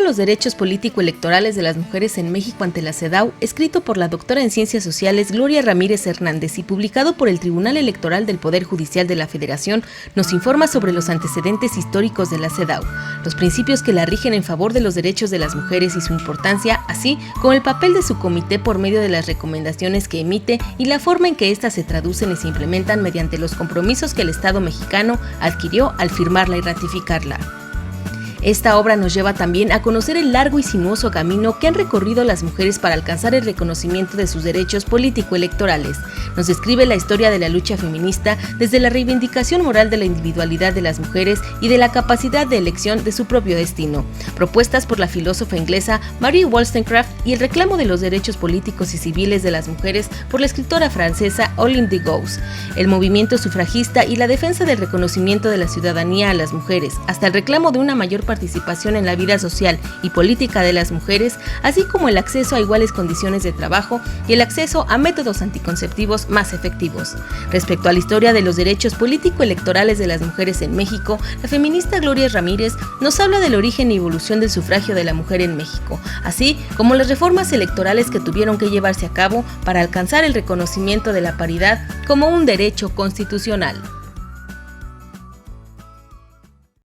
los derechos político-electorales de las mujeres en México ante la CEDAW, escrito por la doctora en Ciencias Sociales Gloria Ramírez Hernández y publicado por el Tribunal Electoral del Poder Judicial de la Federación, nos informa sobre los antecedentes históricos de la CEDAW, los principios que la rigen en favor de los derechos de las mujeres y su importancia, así como el papel de su comité por medio de las recomendaciones que emite y la forma en que éstas se traducen y se implementan mediante los compromisos que el Estado mexicano adquirió al firmarla y ratificarla. Esta obra nos lleva también a conocer el largo y sinuoso camino que han recorrido las mujeres para alcanzar el reconocimiento de sus derechos político-electorales. Nos describe la historia de la lucha feminista desde la reivindicación moral de la individualidad de las mujeres y de la capacidad de elección de su propio destino, propuestas por la filósofa inglesa Mary Wollstonecraft y el reclamo de los derechos políticos y civiles de las mujeres por la escritora francesa Olympe de Gouges, el movimiento sufragista y la defensa del reconocimiento de la ciudadanía a las mujeres, hasta el reclamo de una mayor participación en la vida social y política de las mujeres, así como el acceso a iguales condiciones de trabajo y el acceso a métodos anticonceptivos más efectivos. Respecto a la historia de los derechos político-electorales de las mujeres en México, la feminista Gloria Ramírez nos habla del origen y evolución del sufragio de la mujer en México, así como las reformas electorales que tuvieron que llevarse a cabo para alcanzar el reconocimiento de la paridad como un derecho constitucional.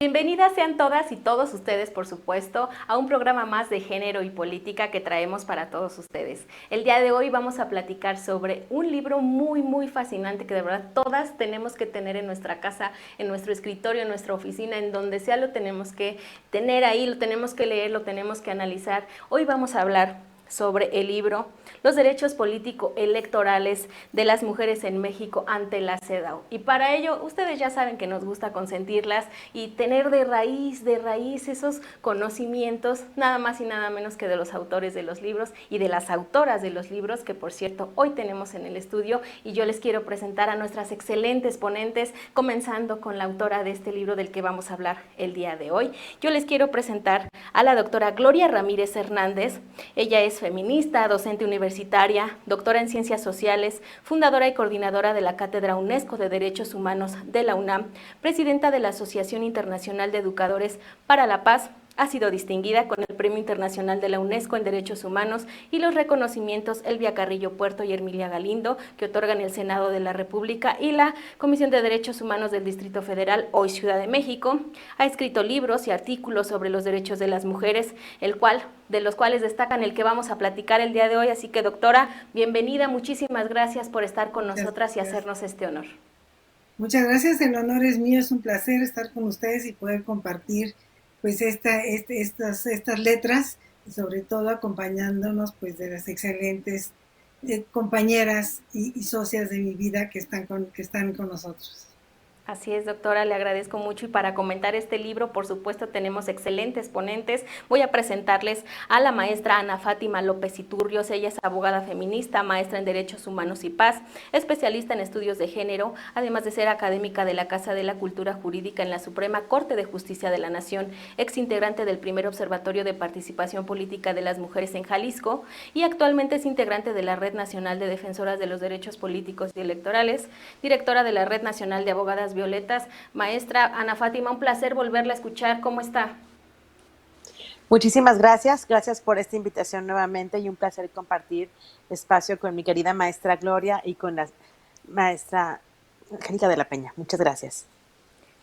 Bienvenidas sean todas y todos ustedes, por supuesto, a un programa más de género y política que traemos para todos ustedes. El día de hoy vamos a platicar sobre un libro muy fascinante que de verdad todas tenemos que tener en nuestra casa, en nuestro escritorio, en nuestra oficina, en donde sea lo tenemos que tener ahí, lo tenemos que leer, lo tenemos que analizar. Hoy vamos a hablar sobre el libro Los derechos político-electorales de las mujeres en México ante la CEDAW. Y para ello, ustedes ya saben que nos gusta consentirlas y tener de raíz esos conocimientos, nada más y nada menos que de los autores de los libros y de las autoras de los libros, que por cierto, hoy tenemos en el estudio, y yo les quiero presentar a nuestras excelentes ponentes, comenzando con la autora de este libro del que vamos a hablar el día de hoy. Yo les quiero presentar a la doctora Gloria Ramírez Hernández. Ella es feminista, docente universitaria, doctora en Ciencias Sociales, fundadora y coordinadora de la Cátedra UNESCO de Derechos Humanos de la UNAM, presidenta de la Asociación Internacional de Educadores para la Paz. Ha sido distinguida con el Premio Internacional de la UNESCO en Derechos Humanos y los reconocimientos Elvia Carrillo Puerto y Hermilia Galindo, que otorgan el Senado de la República y la Comisión de Derechos Humanos del Distrito Federal, hoy Ciudad de México. Ha escrito libros y artículos sobre los derechos de las mujeres, de los cuales destacan el que vamos a platicar el día de hoy. Así que, doctora, bienvenida, muchísimas gracias por estar con nosotras y hacernos este honor. Muchas gracias, el honor es mío, es un placer estar con ustedes y poder compartir pues estas letras, y sobre todo acompañándonos pues de las excelentes compañeras y socias de mi vida que están con nosotros. Así es, doctora, le agradezco mucho, y para comentar este libro, por supuesto, tenemos excelentes ponentes. Voy a presentarles a la maestra Ana Fátima López Iturrios. Ella es abogada feminista, maestra en Derechos Humanos y Paz, especialista en estudios de género, además de ser académica de la Casa de la Cultura Jurídica en la Suprema Corte de Justicia de la Nación, ex integrante del primer Observatorio de Participación Política de las Mujeres en Jalisco, y actualmente es integrante de la Red Nacional de Defensoras de los Derechos Políticos y Electorales, directora de la Red Nacional de Abogadas Violetas. Maestra Ana Fátima, un placer volverla a escuchar. ¿Cómo está? Muchísimas gracias por esta invitación nuevamente, y un placer compartir espacio con mi querida maestra Gloria y con la maestra Angélica de la Peña. Muchas gracias.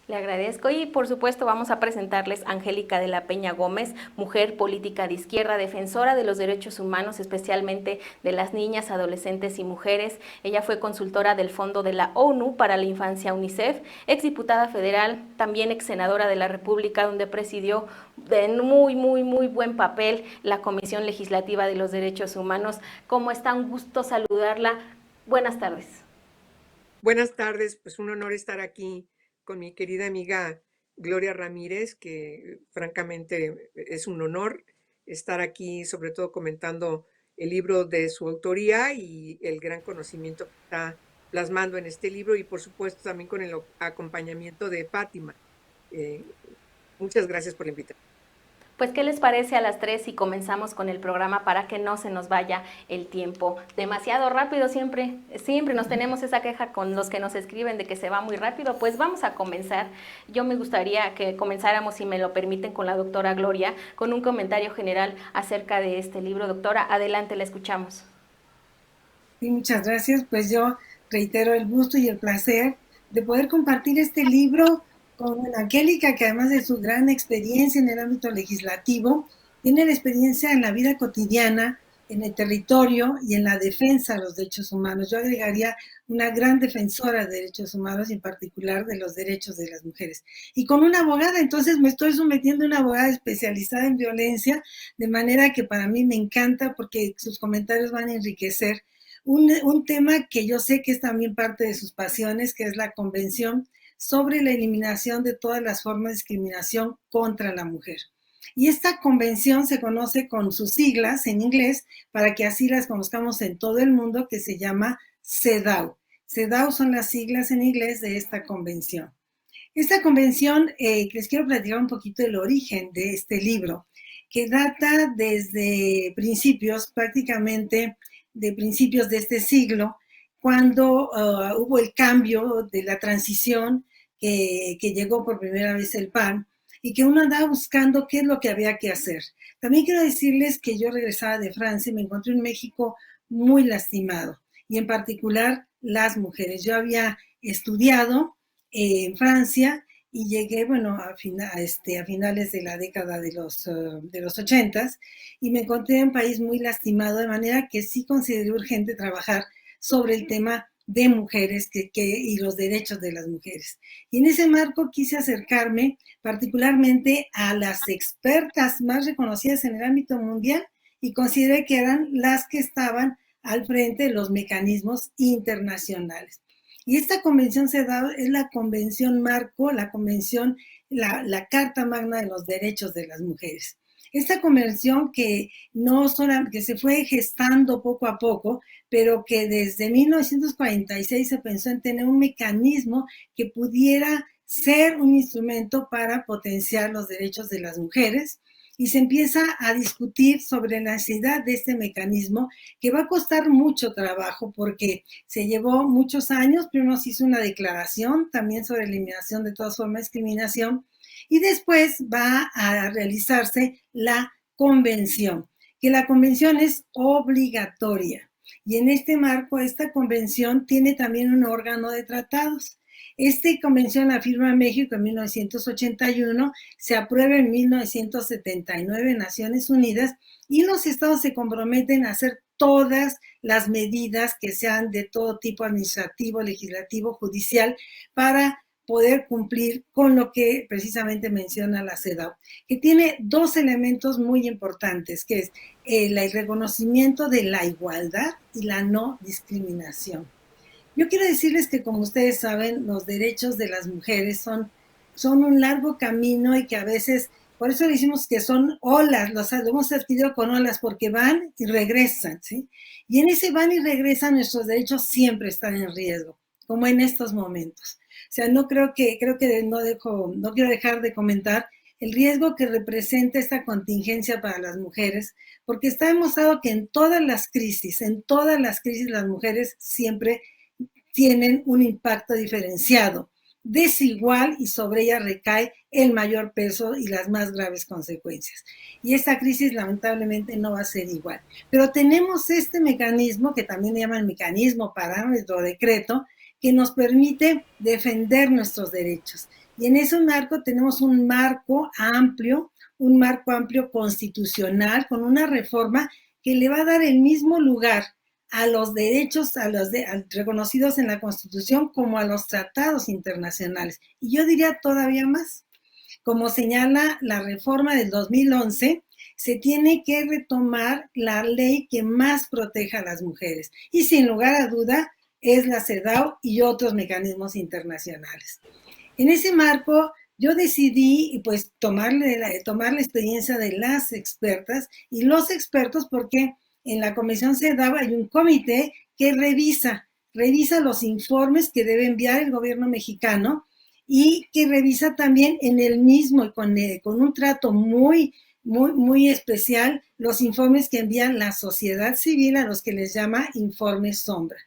Le agradezco, y por supuesto vamos a presentarles a Angélica de la Peña Gómez, mujer política de izquierda, defensora de los derechos humanos, especialmente de las niñas, adolescentes y mujeres. Ella fue consultora del Fondo de la ONU para la Infancia, UNICEF, exdiputada federal, también ex senadora de la República, donde presidió en muy buen papel la Comisión Legislativa de los Derechos Humanos. ¿Cómo está? Un gusto saludarla. Buenas tardes. Buenas tardes, pues un honor estar aquí con mi querida amiga Gloria Ramírez, que francamente es un honor estar aquí, sobre todo comentando el libro de su autoría y el gran conocimiento que está plasmando en este libro, y por supuesto también con el acompañamiento de Fátima. Muchas gracias por la invitación. Pues, ¿qué les parece a las 3 si comenzamos con el programa para que no se nos vaya el tiempo demasiado rápido? Siempre nos tenemos esa queja con los que nos escriben de que se va muy rápido. Pues vamos a comenzar. Yo me gustaría que comenzáramos, si me lo permiten, con la doctora Gloria, con un comentario general acerca de este libro. Doctora, adelante, la escuchamos. Sí, muchas gracias. Pues yo reitero el gusto y el placer de poder compartir este libro con Angélica, que además de su gran experiencia en el ámbito legislativo, tiene la experiencia en la vida cotidiana, en el territorio y en la defensa de los derechos humanos. Yo agregaría una gran defensora de derechos humanos y en particular de los derechos de las mujeres. Y con una abogada, entonces me estoy sometiendo a una abogada especializada en violencia, de manera que para mí me encanta porque sus comentarios van a enriquecer un tema que yo sé que es también parte de sus pasiones, que es la Convención sobre la eliminación de todas las formas de discriminación contra la mujer. Y esta convención se conoce con sus siglas en inglés, para que así las conozcamos en todo el mundo, que se llama CEDAW. CEDAW son las siglas en inglés de esta convención. Esta convención, les quiero platicar un poquito del origen de este libro, que data desde principios, prácticamente de principios de este siglo, cuando hubo el cambio de la transición que llegó por primera vez el PAN y que uno andaba buscando qué es lo que había que hacer. También quiero decirles que yo regresaba de Francia y me encontré en México muy lastimado, y en particular las mujeres. Yo había estudiado en Francia y llegué, bueno, a finales de la década de los 80s, y me encontré en un país muy lastimado, de manera que sí consideré urgente trabajar sobre el tema de mujeres y los derechos de las mujeres. Y en ese marco quise acercarme particularmente a las expertas más reconocidas en el ámbito mundial y consideré que eran las que estaban al frente de los mecanismos internacionales. Y esta convención CEDAW es la convención marco, la convención, la Carta Magna de los Derechos de las Mujeres. Esta convención que que se fue gestando poco a poco, pero que desde 1946 se pensó en tener un mecanismo que pudiera ser un instrumento para potenciar los derechos de las mujeres, y se empieza a discutir sobre la necesidad de este mecanismo, que va a costar mucho trabajo porque se llevó muchos años. Primero se hizo una declaración también sobre eliminación de todas formas de discriminación, y después va a realizarse la convención, que la convención es obligatoria. Y en este marco, esta convención tiene también un órgano de tratados. Esta convención la firma México en 1981, se aprueba en 1979 en Naciones Unidas, y los estados se comprometen a hacer todas las medidas que sean de todo tipo administrativo, legislativo, judicial, para poder cumplir con lo que precisamente menciona la CEDAW, que tiene dos elementos muy importantes, que es el reconocimiento de la igualdad y la no discriminación. Yo quiero decirles que, como ustedes saben, los derechos de las mujeres son un largo camino, y que a veces, por eso decimos que son olas, los hemos adquirido con olas, porque van y regresan, ¿sí? Y en ese van y regresan nuestros derechos siempre están en riesgo, como en estos momentos. O sea, no quiero dejar de comentar el riesgo que representa esta contingencia para las mujeres, porque está demostrado que en todas las crisis las mujeres siempre tienen un impacto diferenciado, desigual, y sobre ella recae el mayor peso y las más graves consecuencias. Y esta crisis lamentablemente no va a ser igual. Pero tenemos este mecanismo, que también le llaman mecanismo, parámetro, decreto, que nos permite defender nuestros derechos. Y en ese marco tenemos un marco amplio constitucional, con una reforma que le va a dar el mismo lugar a los derechos reconocidos en la Constitución como a los tratados internacionales. Y yo diría todavía más. Como señala la reforma del 2011, se tiene que retomar la ley que más proteja a las mujeres. Y sin lugar a duda es la CEDAW y otros mecanismos internacionales. En ese marco, yo decidí pues tomar la experiencia de las expertas y los expertos, porque en la Convención CEDAW hay un comité que revisa los informes que debe enviar el gobierno mexicano, y que revisa también en el mismo, y con un trato muy muy especial los informes que envían la sociedad civil, a los que les llama informes sombra.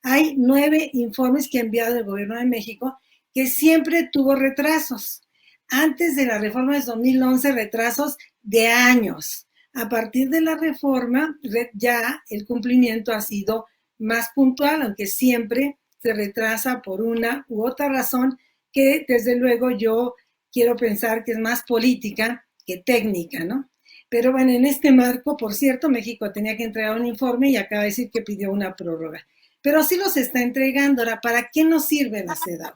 Hay 9 informes que ha enviado el gobierno de México que siempre tuvo retrasos. Antes de la reforma de 2011, retrasos de años. A partir de la reforma, ya el cumplimiento ha sido más puntual, aunque siempre se retrasa por una u otra razón que desde luego yo quiero pensar que es más política que técnica, ¿no? Pero bueno, en este marco, por cierto, México tenía que entregar un informe y acaba de decir que pidió una prórroga. Pero sí los está entregando. Ahora, ¿para qué nos sirve la CEDAW?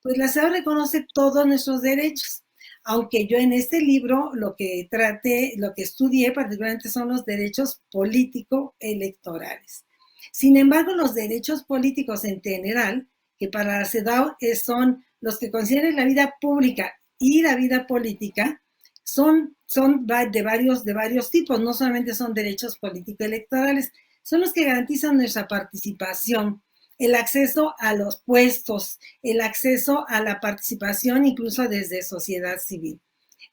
Pues la CEDAW reconoce todos nuestros derechos, aunque yo en este libro lo que traté, lo que estudié particularmente son los derechos político-electorales. Sin embargo, los derechos políticos en general, que para la CEDAW son los que consideran la vida pública y la vida política, son de varios tipos, no solamente son derechos político-electorales, son los que garantizan nuestra participación, el acceso a los puestos, el acceso a la participación incluso desde sociedad civil.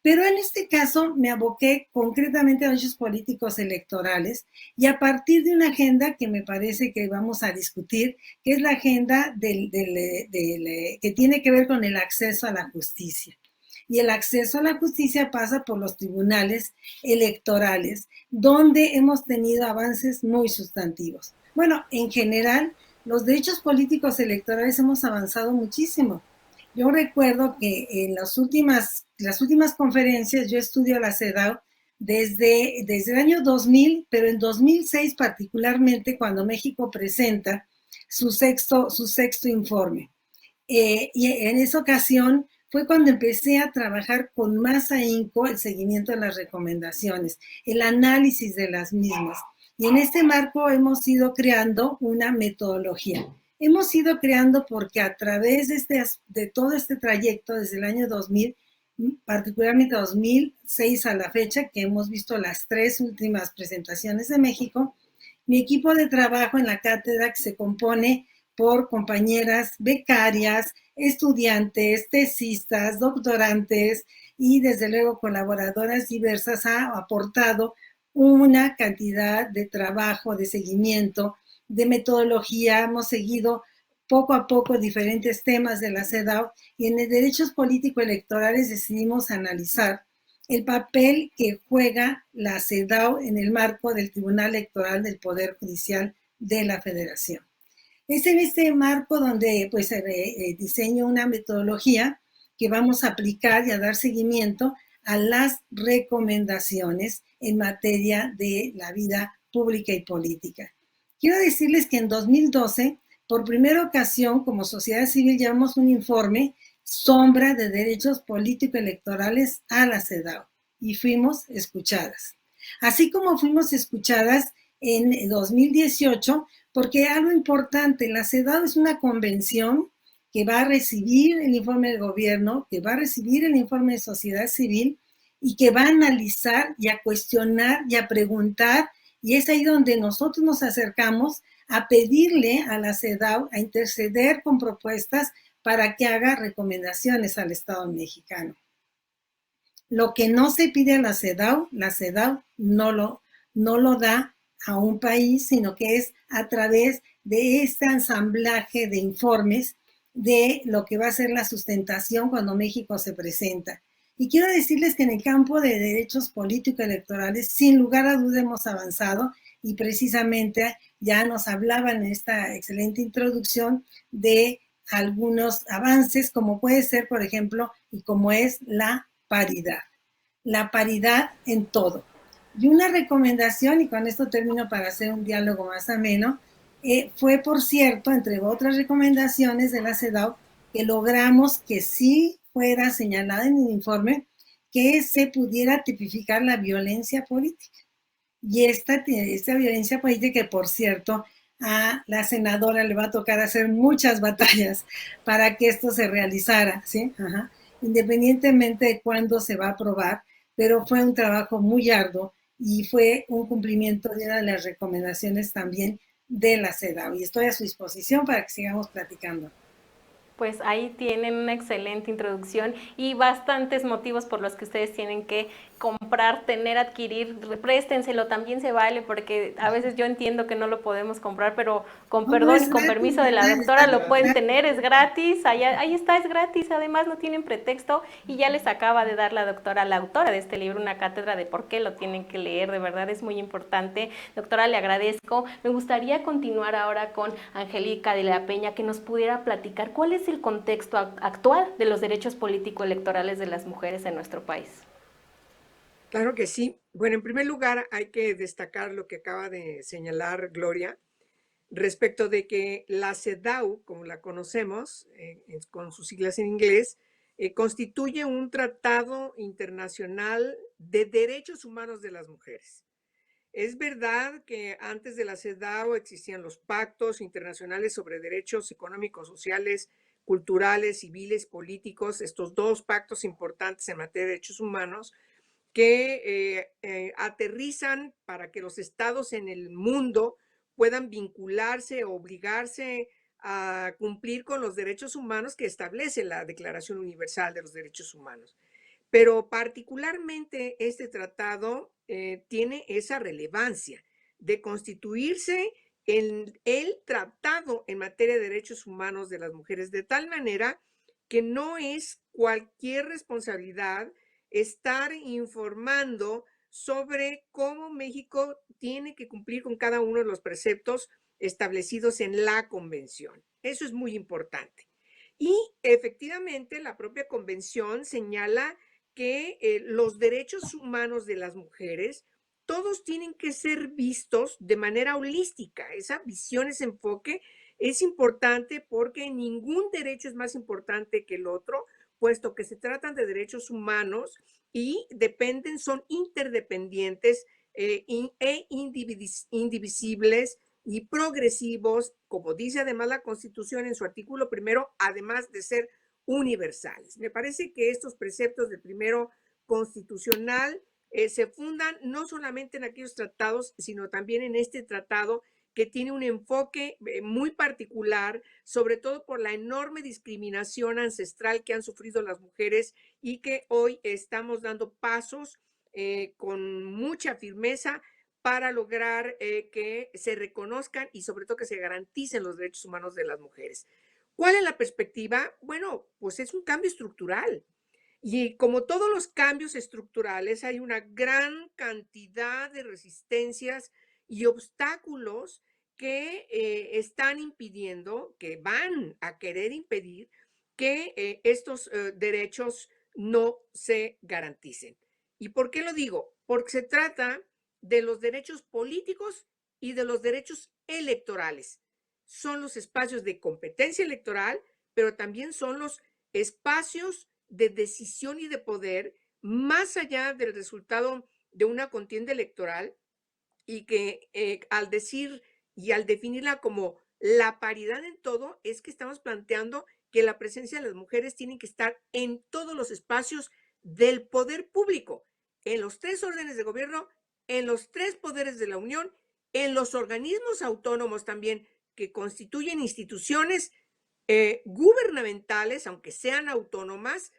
Pero en este caso me aboqué concretamente a derechos políticos electorales y a partir de una agenda que me parece que vamos a discutir, que es la agenda que tiene que ver con el acceso a la justicia. Y el acceso a la justicia pasa por los tribunales electorales, donde hemos tenido avances muy sustantivos. Bueno, en general, los derechos políticos electorales hemos avanzado muchísimo. Yo recuerdo que en las últimas conferencias, yo estudio la CEDAW desde el año 2000, pero en 2006 particularmente, cuando México presenta su sexto informe. Y en esa ocasión fue cuando empecé a trabajar con más ahínco el seguimiento de las recomendaciones, el análisis de las mismas. Y en este marco hemos ido creando una metodología. Hemos ido creando porque a través de todo este trayecto, desde el año 2000, particularmente 2006 a la fecha, que hemos visto las 3 últimas presentaciones de México, mi equipo de trabajo en la cátedra, que se compone por compañeras becarias, estudiantes, tesistas, doctorantes y desde luego colaboradoras diversas, ha aportado una cantidad de trabajo, de seguimiento, de metodología. Hemos seguido poco a poco diferentes temas de la CEDAW y en derechos político-electorales decidimos analizar el papel que juega la CEDAW en el marco del Tribunal Electoral del Poder Judicial de la Federación. Es en este marco donde pues diseño una metodología que vamos a aplicar y a dar seguimiento a las recomendaciones en materia de la vida pública y política. Quiero decirles que en 2012, por primera ocasión, como sociedad civil, llevamos un informe sombra de derechos político-electorales a la CEDAW y fuimos escuchadas. Así como fuimos escuchadas en 2018, porque algo importante, la CEDAW es una convención que va a recibir el informe del gobierno, que va a recibir el informe de sociedad civil y que va a analizar y a cuestionar y a preguntar, y es ahí donde nosotros nos acercamos a pedirle a la CEDAW a interceder con propuestas para que haga recomendaciones al Estado mexicano. Lo que no se pide a la CEDAW no lo da a un país, sino que es a través de este ensamblaje de informes de lo que va a ser la sustentación cuando México se presenta. Y quiero decirles que en el campo de derechos político-electorales, sin lugar a duda hemos avanzado y precisamente ya nos hablaban en esta excelente introducción de algunos avances, como puede ser, por ejemplo, y como es la paridad en todo. Y una recomendación, y con esto termino para hacer un diálogo más ameno, fue, por cierto, entre otras recomendaciones de la CEDAW, que logramos que sí fuera señalada en el informe que se pudiera tipificar la violencia política. Y esta violencia política, que por cierto, a la senadora le va a tocar hacer muchas batallas para que esto se realizara, ¿sí? Ajá. Independientemente de cuándo se va a aprobar, pero fue un trabajo muy arduo y fue un cumplimiento de una de las recomendaciones también de la CEDAW. Y estoy a su disposición para que sigamos platicando. Pues ahí tienen una excelente introducción y bastantes motivos por los que ustedes tienen que comprar, tener, adquirir, préstenselo, también se vale, porque a veces yo entiendo que no lo podemos comprar, pero con No, no perdón es y con gratis, permiso de la ¿verdad? doctora lo pueden Gratis. tener, es gratis, ahí está, es gratis, además no tienen pretexto y ya les acaba de dar la doctora, la autora de este libro, una cátedra de por qué lo tienen que leer, de verdad es muy importante. Doctora, le agradezco. Me gustaría continuar ahora con Angélica de la Peña, que nos pudiera platicar cuál es el contexto actual de los derechos político-electorales de las mujeres en nuestro país. Claro que sí. Bueno, en primer lugar hay que destacar lo que acaba de señalar Gloria respecto de que la CEDAW, como la conocemos, con sus siglas en inglés, constituye un tratado internacional de derechos humanos de las mujeres. Es verdad que antes de la CEDAW existían los pactos internacionales sobre derechos económicos, sociales, culturales, civiles, políticos, estos dos pactos importantes en materia de derechos humanos, que aterrizan para que los estados en el mundo puedan vincularse, obligarse a cumplir con los derechos humanos que establece la Declaración Universal de los Derechos Humanos. Pero particularmente este tratado tiene esa relevancia de constituirse en el tratado en materia de derechos humanos de las mujeres, de tal manera que no es cualquier responsabilidad estar informando sobre cómo México tiene que cumplir con cada uno de los preceptos establecidos en la convención. Eso es muy importante. Y efectivamente la propia convención señala que los derechos humanos de las mujeres todos tienen que ser vistos de manera holística. Esa visión, ese enfoque es importante porque ningún derecho es más importante que el otro, puesto que se tratan de derechos humanos y dependen, son interdependientes e indivisibles y progresivos, como dice además la Constitución en su artículo primero, además de ser universales. Me parece que estos preceptos del primero constitucional se fundan no solamente en aquellos tratados, sino también en este tratado que tiene un enfoque muy particular, sobre todo por la enorme discriminación ancestral que han sufrido las mujeres y que hoy estamos dando pasos con mucha firmeza para lograr que se reconozcan y sobre todo que se garanticen los derechos humanos de las mujeres. ¿Cuál es la perspectiva? Bueno, pues es un cambio estructural. Y como todos los cambios estructurales, hay una gran cantidad de resistencias y obstáculos que están impidiendo, que van a querer impedir que estos derechos no se garanticen. ¿Y por qué lo digo? Porque se trata de los derechos políticos y de los derechos electorales. Son los espacios de competencia electoral, pero también son los espacios de decisión y de poder más allá del resultado de una contienda electoral, y que al decir y al definirla como la paridad en todo, es que estamos planteando que la presencia de las mujeres tiene que estar en todos los espacios del poder público, en los tres órdenes de gobierno, en los tres poderes de la Unión, en los organismos autónomos también que constituyen instituciones gubernamentales, aunque sean autónomas,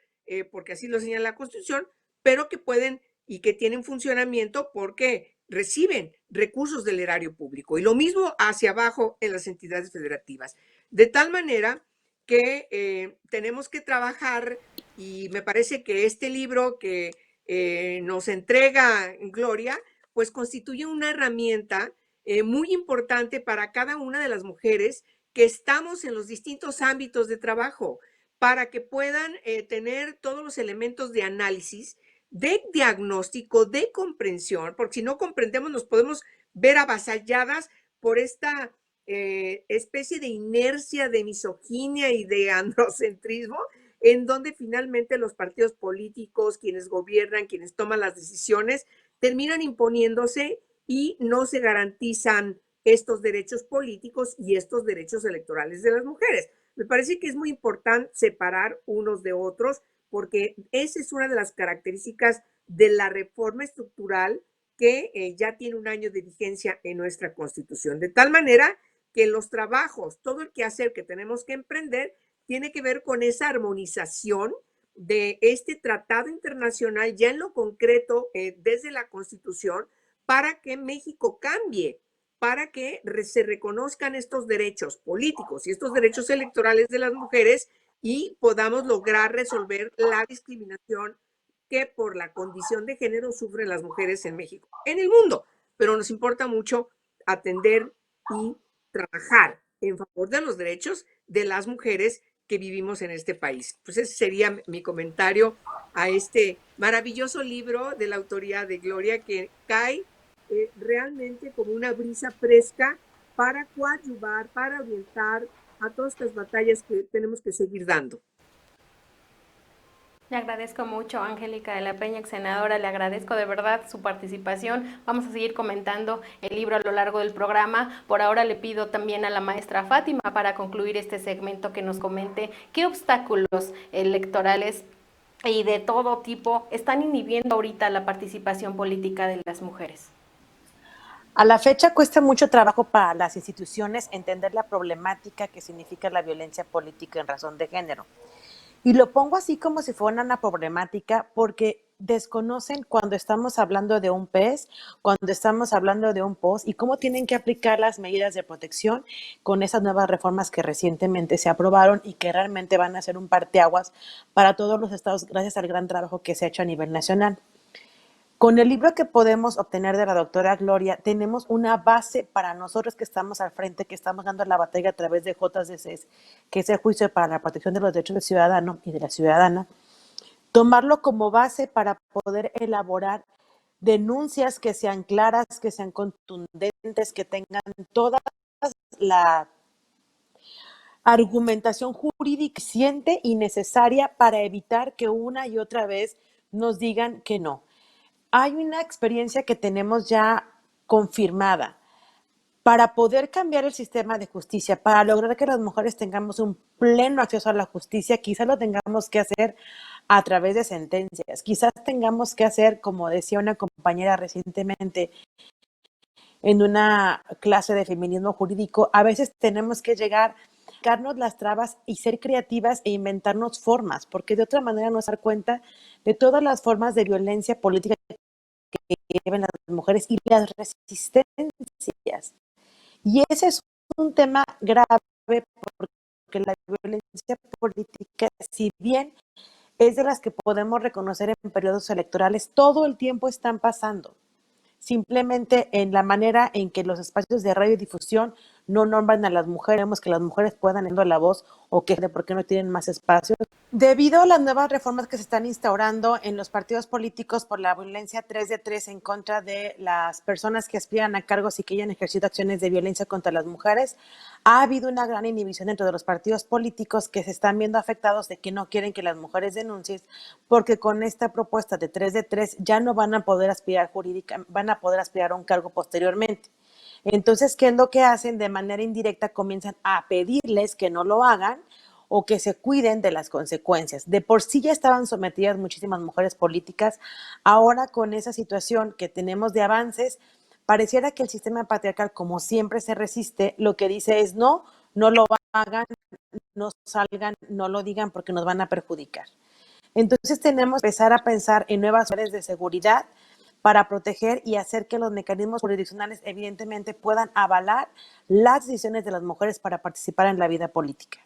porque así lo señala la Constitución, pero que pueden y que tienen funcionamiento porque reciben recursos del erario público. Y lo mismo hacia abajo en las entidades federativas. De tal manera que tenemos que trabajar, y me parece que este libro que nos entrega Gloria, pues constituye una herramienta muy importante para cada una de las mujeres que estamos en los distintos ámbitos de trabajo, para que puedan tener todos los elementos de análisis, de diagnóstico, de comprensión, porque si no comprendemos nos podemos ver avasalladas por esta especie de inercia, de misoginia y de androcentrismo, en donde finalmente los partidos políticos, quienes gobiernan, quienes toman las decisiones, terminan imponiéndose y no se garantizan estos derechos políticos y estos derechos electorales de las mujeres. Me parece que es muy importante separar unos de otros porque esa es una de las características de la reforma estructural que ya tiene un año de vigencia en nuestra Constitución. De tal manera que los trabajos, todo el quehacer que tenemos que emprender, tiene que ver con esa armonización de este tratado internacional ya en lo concreto desde la Constitución para que México cambie, para que se reconozcan estos derechos políticos y estos derechos electorales de las mujeres y podamos lograr resolver la discriminación que por la condición de género sufren las mujeres en México, en el mundo, pero nos importa mucho atender y trabajar en favor de los derechos de las mujeres que vivimos en este país. Pues ese sería mi comentario a este maravilloso libro de la autoría de Gloria que cae realmente como una brisa fresca para coadyuvar, para orientar a todas estas batallas que tenemos que seguir dando. Le agradezco mucho, Angélica de la Peña, ex senadora, le agradezco de verdad su participación. Vamos a seguir comentando el libro a lo largo del programa. Por ahora le pido también a la maestra Fátima, para concluir este segmento, que nos comente qué obstáculos electorales y de todo tipo están inhibiendo ahorita la participación política de las mujeres. A la fecha cuesta mucho trabajo para las instituciones entender la problemática que significa la violencia política en razón de género. Y lo pongo así como si fuera una problemática porque desconocen cuando estamos hablando de un PES, cuando estamos hablando de un POS y cómo tienen que aplicar las medidas de protección con esas nuevas reformas que recientemente se aprobaron y que realmente van a ser un parteaguas para todos los estados gracias al gran trabajo que se ha hecho a nivel nacional. Con el libro que podemos obtener de la doctora Gloria, tenemos una base para nosotros que estamos al frente, que estamos dando la batalla a través de JDCs, que es el Juicio para la Protección de los Derechos del Ciudadano y de la Ciudadana, tomarlo como base para poder elaborar denuncias que sean claras, que sean contundentes, que tengan toda la argumentación jurídica suficiente y necesaria para evitar que una y otra vez nos digan que no. Hay una experiencia que tenemos ya confirmada. Para poder cambiar el sistema de justicia, para lograr que las mujeres tengamos un pleno acceso a la justicia, quizás lo tengamos que hacer a través de sentencias. Quizás tengamos que hacer, como decía una compañera recientemente en una clase de feminismo jurídico, a veces tenemos que llegar, sacarnos las trabas y ser creativas e inventarnos formas, porque de otra manera nos dar cuenta de todas las formas de violencia política que llevan las mujeres y las resistencias. Y ese es un tema grave porque la violencia política, si bien es de las que podemos reconocer en periodos electorales, todo el tiempo están pasando. Simplemente en la manera en que los espacios de radiodifusión no nombran a las mujeres, queremos que las mujeres puedan ir a la voz o que de por qué no tienen más espacios. Debido a las nuevas reformas que se están instaurando en los partidos políticos por la violencia 3 de 3 en contra de las personas que aspiran a cargos y que hayan ejercido acciones de violencia contra las mujeres, ha habido una gran inhibición dentro de los partidos políticos que se están viendo afectados de que no quieren que las mujeres denuncien, porque con esta propuesta de 3 de 3 ya no van a poder aspirar van a poder aspirar a un cargo posteriormente. Entonces, ¿qué es lo que hacen? De manera indirecta comienzan a pedirles que no lo hagan o que se cuiden de las consecuencias. De por sí ya estaban sometidas muchísimas mujeres políticas, ahora con esa situación que tenemos de avances, pareciera que el sistema patriarcal, como siempre se resiste, lo que dice es no lo hagan, no salgan, no lo digan porque nos van a perjudicar. Entonces tenemos que empezar a pensar en nuevas áreas de seguridad para proteger y hacer que los mecanismos jurisdiccionales evidentemente puedan avalar las decisiones de las mujeres para participar en la vida política.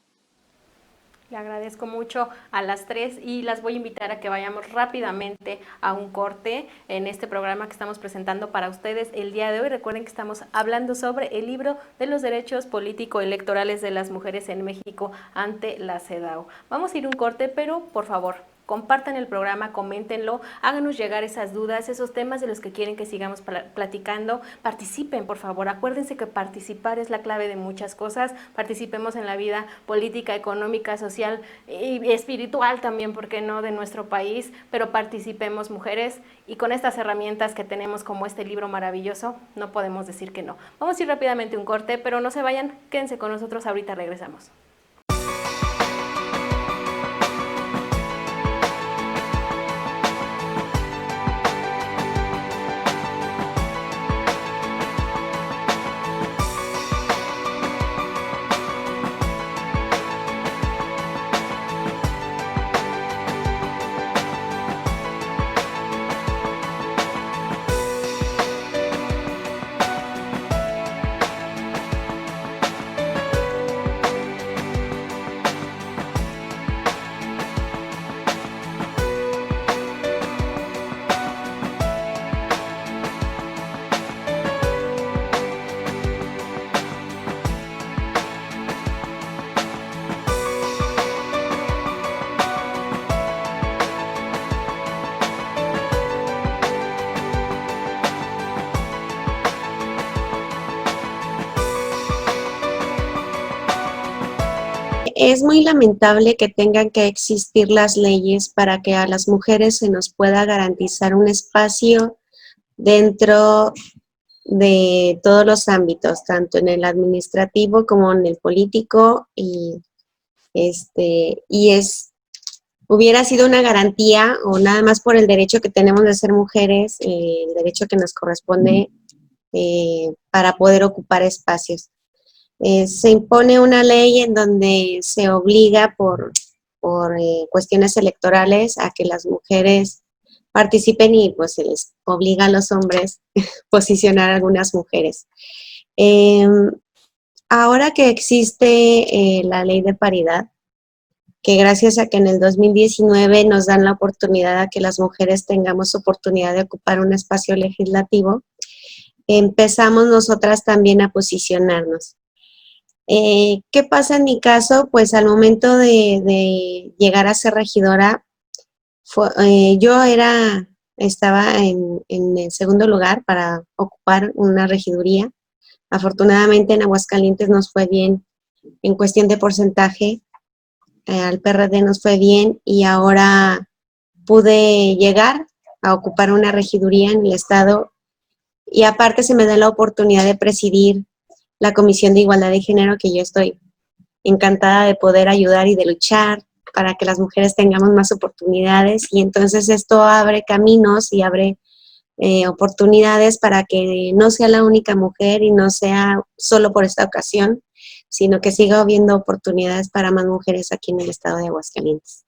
Le agradezco mucho a las tres y las voy a invitar a que vayamos rápidamente a un corte en este programa que estamos presentando para ustedes el día de hoy. Recuerden que estamos hablando sobre el libro de los derechos político-electorales de las mujeres en México ante la CEDAW. Vamos a ir a un corte, pero por favor, compartan el programa, coméntenlo, háganos llegar esas dudas, esos temas de los que quieren que sigamos platicando. Participen, por favor. Acuérdense que participar es la clave de muchas cosas. Participemos en la vida política, económica, social y espiritual también, ¿por qué no?, de nuestro país. Pero participemos, mujeres, y con estas herramientas que tenemos como este libro maravilloso, no podemos decir que no. Vamos a ir rápidamente a un corte, pero no se vayan, quédense con nosotros, ahorita regresamos. es muy lamentable que tengan que existir las leyes para que a las mujeres se nos pueda garantizar un espacio dentro de todos los ámbitos, tanto en el administrativo como en el político, hubiera sido una garantía, o nada más por el derecho que tenemos de ser mujeres, el derecho que nos corresponde para poder ocupar espacios. Se impone una ley en donde se obliga por cuestiones electorales a que las mujeres participen, y pues se les obliga a los hombres posicionar a algunas mujeres. Ahora que existe la ley de paridad, que gracias a que en el 2019 nos dan la oportunidad a que las mujeres tengamos oportunidad de ocupar un espacio legislativo, empezamos nosotras también a posicionarnos. ¿Qué pasa en mi caso? Pues al momento de llegar a ser regidora, yo estaba en el segundo lugar para ocupar una regiduría. Afortunadamente en Aguascalientes nos fue bien en cuestión de porcentaje, al PRD nos fue bien, y ahora pude llegar a ocupar una regiduría en el estado, y aparte se me da la oportunidad de presidir la Comisión de Igualdad de Género, que yo estoy encantada de poder ayudar y de luchar para que las mujeres tengamos más oportunidades, y entonces esto abre caminos y abre oportunidades para que no sea la única mujer y no sea solo por esta ocasión, sino que siga habiendo oportunidades para más mujeres aquí en el estado de Aguascalientes.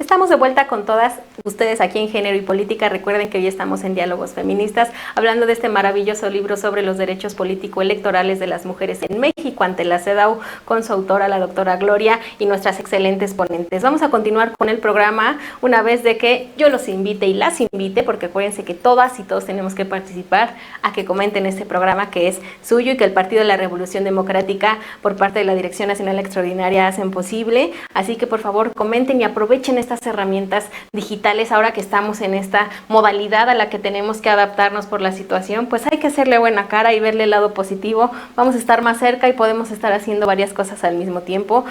Estamos de vuelta con todas ustedes aquí en Género y Política. Recuerden que hoy estamos en Diálogos Feministas, hablando de este maravilloso libro sobre los derechos político-electorales de las mujeres en México ante la CEDAW, con su autora, la doctora Gloria, y nuestras excelentes ponentes. Vamos a continuar con el programa una vez de que yo los invite y las invite, porque acuérdense que todas y todos tenemos que participar, a que comenten este programa que es suyo y que el Partido de la Revolución Democrática, por parte de la Dirección Nacional Extraordinaria, hacen posible. Así que por favor comenten y aprovechen estas herramientas digitales ahora que estamos en esta modalidad a la que tenemos que adaptarnos por la situación. Pues hay que hacerle buena cara y verle el lado positivo. Vamos a estar más cerca y podemos estar haciendo varias cosas al mismo tiempo.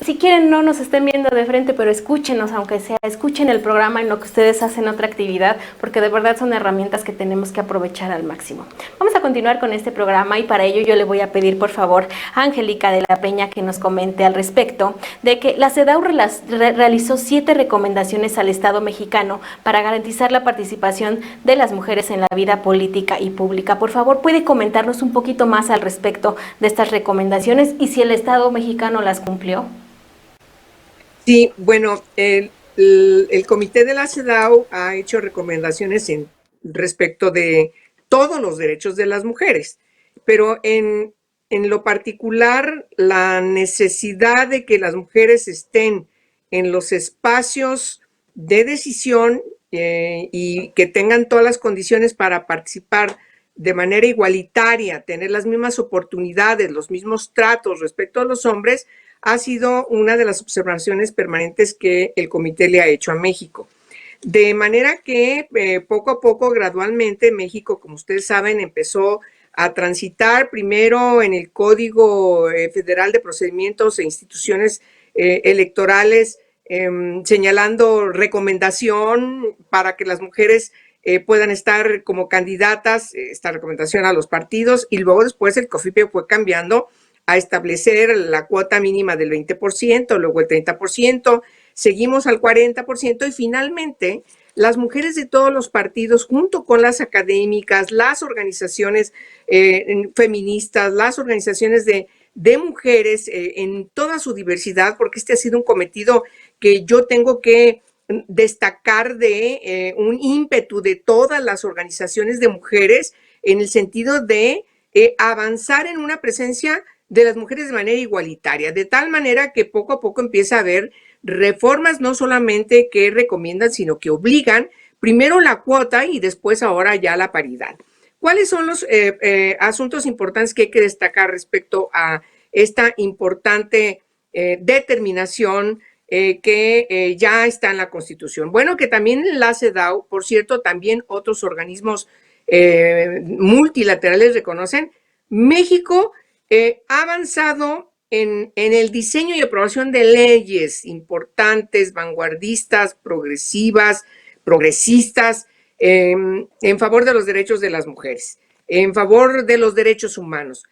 Si quieren, no nos estén viendo de frente, pero escúchenos, aunque sea, escuchen el programa en lo que ustedes hacen otra actividad, porque de verdad son herramientas que tenemos que aprovechar al máximo. Vamos a continuar con este programa, y para ello yo le voy a pedir por favor a Angélica de la Peña que nos comente al respecto de que la CEDAW realizó 7 recomendaciones al Estado mexicano para garantizar la participación de las mujeres en la vida política y pública. Por favor, ¿puede comentarnos un poquito más al respecto de estas recomendaciones y si el Estado mexicano las cumplió? Sí, bueno, el comité de la CEDAW ha hecho recomendaciones respecto de todos los derechos de las mujeres, pero en lo particular, la necesidad de que las mujeres estén en los espacios de decisión y que tengan todas las condiciones para participar de manera igualitaria, tener las mismas oportunidades, los mismos tratos respecto a los hombres, ha sido una de las observaciones permanentes que el comité le ha hecho a México. De manera que poco a poco, gradualmente, México, como ustedes saben, empezó a transitar primero en el Código Federal de Procedimientos e Instituciones Electorales, señalando recomendación para que las mujeres puedan estar como candidatas, esta recomendación a los partidos, y luego después el COFIPE fue cambiando a establecer la cuota mínima del 20%, luego el 30%, seguimos al 40%, y finalmente las mujeres de todos los partidos, junto con las académicas, las organizaciones feministas, las organizaciones de mujeres en toda su diversidad, porque este ha sido un cometido que yo tengo que destacar de un ímpetu de todas las organizaciones de mujeres en el sentido de avanzar en una presencia de las mujeres de manera igualitaria, de tal manera que poco a poco empieza a haber reformas no solamente que recomiendan, sino que obligan primero la cuota y después ahora ya la paridad. ¿Cuáles son los asuntos importantes que hay que destacar respecto a esta importante determinación que ya está en la Constitución. Bueno, que también la CEDAW, por cierto, también otros organismos multilaterales reconocen, México ha avanzado en el diseño y aprobación de leyes importantes, vanguardistas, progresistas, en favor de los derechos de las mujeres, en favor de los derechos humanos.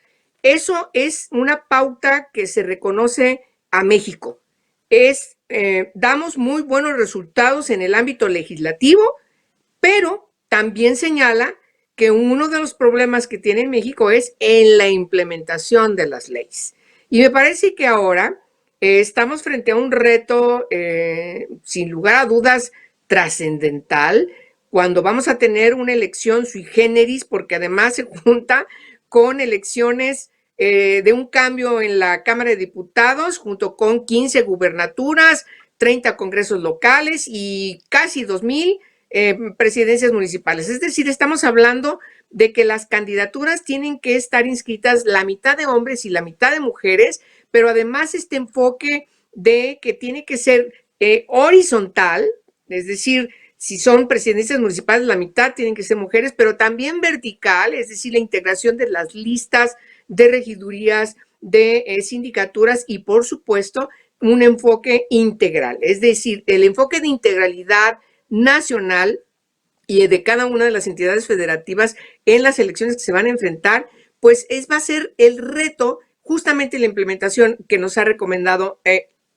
Eso es una pauta que se reconoce a México. Damos muy buenos resultados en el ámbito legislativo, pero también señala que uno de los problemas que tiene México es en la implementación de las leyes. Y me parece que ahora estamos frente a un reto, sin lugar a dudas, trascendental, cuando vamos a tener una elección sui generis, porque además se junta con elecciones de un cambio en la Cámara de Diputados, junto con 15 gubernaturas, 30 congresos locales y casi 2,000 presidencias municipales. Es decir, estamos hablando de que las candidaturas tienen que estar inscritas la mitad de hombres y la mitad de mujeres, pero además este enfoque de que tiene que ser horizontal, es decir, si son presidencias municipales, la mitad tienen que ser mujeres, pero también vertical, es decir, la integración de las listas de regidurías, de sindicaturas y, por supuesto, un enfoque integral, es decir, el enfoque de integralidad nacional y de cada una de las entidades federativas en las elecciones que se van a enfrentar, pues va a ser el reto, justamente la implementación que nos ha recomendado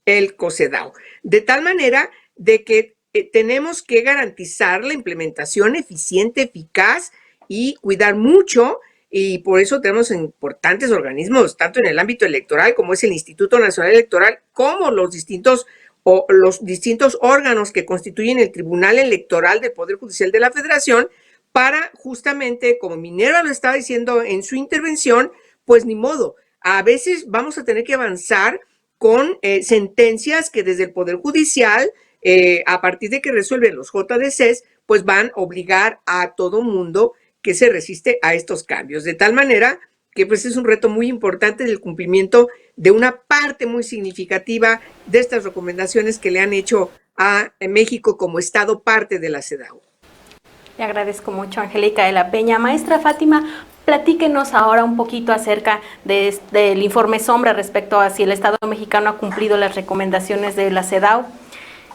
el COCEDAW. De tal manera de que tenemos que garantizar la implementación eficiente, eficaz y cuidar mucho, y por eso tenemos importantes organismos, tanto en el ámbito electoral como es el Instituto Nacional Electoral, como los distintos órganos que constituyen el Tribunal Electoral del Poder Judicial de la Federación, para justamente, como Minerva lo estaba diciendo en su intervención, pues ni modo, a veces vamos a tener que avanzar con sentencias que desde el Poder Judicial, a partir de que resuelven los JDCs, pues van a obligar a todo mundo que se resiste a estos cambios, de tal manera que pues es un reto muy importante del cumplimiento de una parte muy significativa de estas recomendaciones que le han hecho a México como Estado parte de la CEDAW. Le agradezco mucho, Angélica de la Peña. Maestra Fátima, platíquenos ahora un poquito acerca del informe Sombra respecto a si el Estado mexicano ha cumplido las recomendaciones de la CEDAW.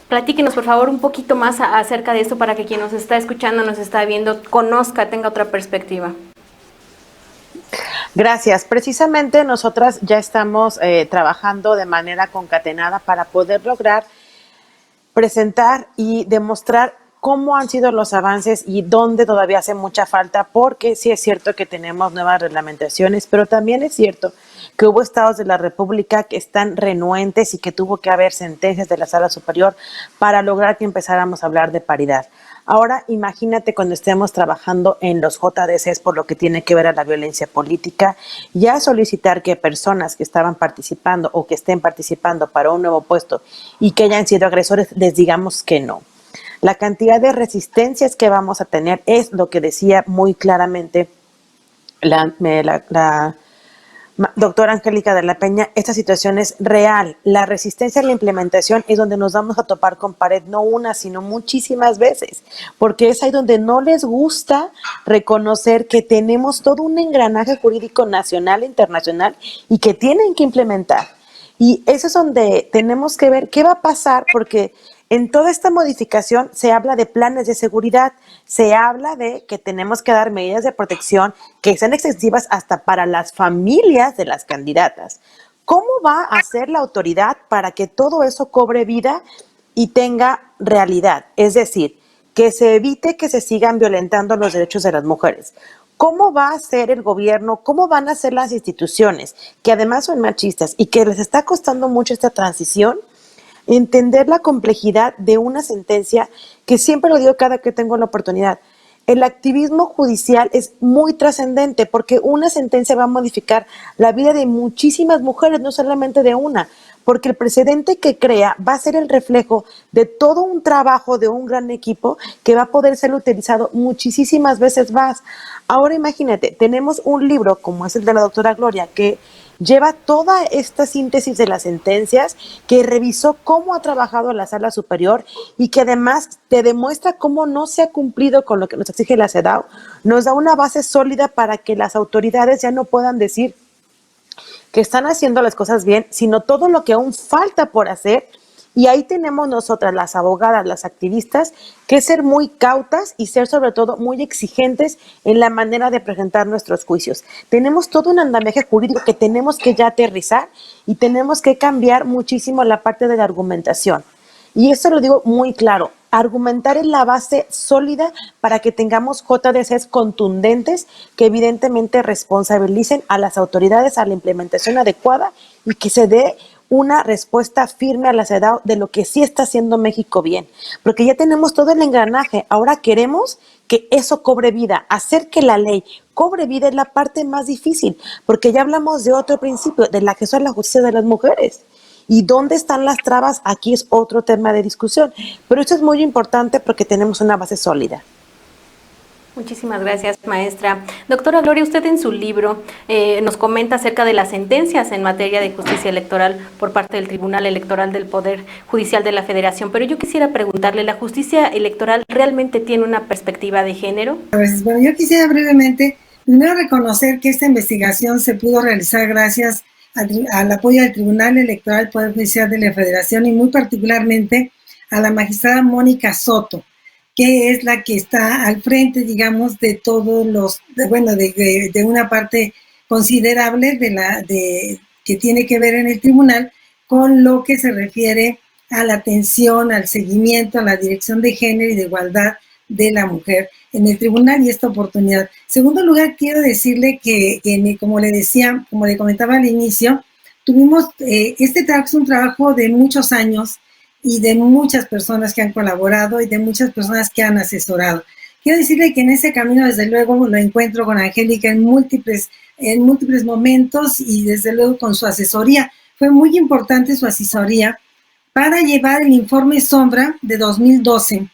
Platíquenos, por favor, un poquito más acerca de esto para que quien nos está escuchando, nos está viendo, conozca, tenga otra perspectiva. Gracias. Precisamente nosotras ya estamos trabajando de manera concatenada para poder lograr presentar y demostrar cómo han sido los avances y dónde todavía hace mucha falta, porque sí es cierto que tenemos nuevas reglamentaciones, pero también es cierto que hubo estados de la República que están renuentes y que tuvo que haber sentencias de la Sala Superior para lograr que empezáramos a hablar de paridad. Ahora imagínate cuando estemos trabajando en los JDCs por lo que tiene que ver a la violencia política, ya solicitar que personas que estaban participando o que estén participando para un nuevo puesto y que hayan sido agresores, les digamos que no. La cantidad de resistencias que vamos a tener es lo que decía muy claramente la doctora Angélica de la Peña. Esta situación es real. La resistencia a la implementación es donde nos vamos a topar con pared, no una, sino muchísimas veces, porque es ahí donde no les gusta reconocer que tenemos todo un engranaje jurídico nacional e internacional y que tienen que implementar. Y eso es donde tenemos que ver qué va a pasar, porque en toda esta modificación se habla de planes de seguridad, se habla de que tenemos que dar medidas de protección que sean extensivas hasta para las familias de las candidatas. ¿Cómo va a hacer la autoridad para que todo eso cobre vida y tenga realidad? Es decir, que se evite que se sigan violentando los derechos de las mujeres. ¿Cómo va a hacer el gobierno? ¿Cómo van a hacer las instituciones, que además son machistas y que les está costando mucho esta transición? Entender la complejidad de una sentencia, que siempre lo digo cada que tengo la oportunidad. El activismo judicial es muy trascendente porque una sentencia va a modificar la vida de muchísimas mujeres, no solamente de una. porque el precedente que crea va a ser el reflejo de todo un trabajo de un gran equipo que va a poder ser utilizado muchísimas veces más. Ahora imagínate, tenemos un libro como es el de la doctora Gloria, que lleva toda esta síntesis de las sentencias, que revisó cómo ha trabajado la Sala Superior y que además te demuestra cómo no se ha cumplido con lo que nos exige la CEDAW. Nos da una base sólida para que las autoridades ya no puedan decir que están haciendo las cosas bien, sino todo lo que aún falta por hacer. Y ahí tenemos nosotras, las abogadas, las activistas, que ser muy cautas y ser sobre todo muy exigentes en la manera de presentar nuestros juicios. Tenemos todo un andamiaje jurídico que tenemos que ya aterrizar y tenemos que cambiar muchísimo la parte de la argumentación. Y eso lo digo muy claro, argumentar es la base sólida para que tengamos JDCs contundentes que evidentemente responsabilicen a las autoridades a la implementación adecuada y que se dé una respuesta firme a la CEDAW de lo que sí está haciendo México bien, porque ya tenemos todo el engranaje, ahora queremos que eso cobre vida, hacer que la ley cobre vida es la parte más difícil, porque ya hablamos de otro principio, del acceso a la justicia de las mujeres. ¿Y dónde están las trabas? Aquí es otro tema de discusión, pero esto es muy importante porque tenemos una base sólida. Muchísimas gracias, maestra. Doctora Gloria, usted en su libro nos comenta acerca de las sentencias en materia de justicia electoral por parte del Tribunal Electoral del Poder Judicial de la Federación, pero yo quisiera preguntarle, ¿la justicia electoral realmente tiene una perspectiva de género? Bueno, yo quisiera brevemente primero reconocer que esta investigación se pudo realizar gracias al apoyo del Tribunal Electoral del Poder Judicial de la Federación y muy particularmente a la magistrada Mónica Soto, que es la que está al frente, digamos, de todos los, de una parte considerable que tiene que ver en el tribunal con lo que se refiere a la atención, al seguimiento, a la dirección de género y de igualdad de la mujer en el tribunal y esta oportunidad. En segundo lugar, quiero decirle que como le decía, como le comentaba al inicio, tuvimos, este trabajo es un trabajo de muchos años y de muchas personas que han colaborado y de muchas personas que han asesorado. Quiero decirle que en ese camino, desde luego, lo encuentro con Angélica en múltiples momentos y desde luego con su asesoría. Fue muy importante su asesoría para llevar el informe Sombra de 2012.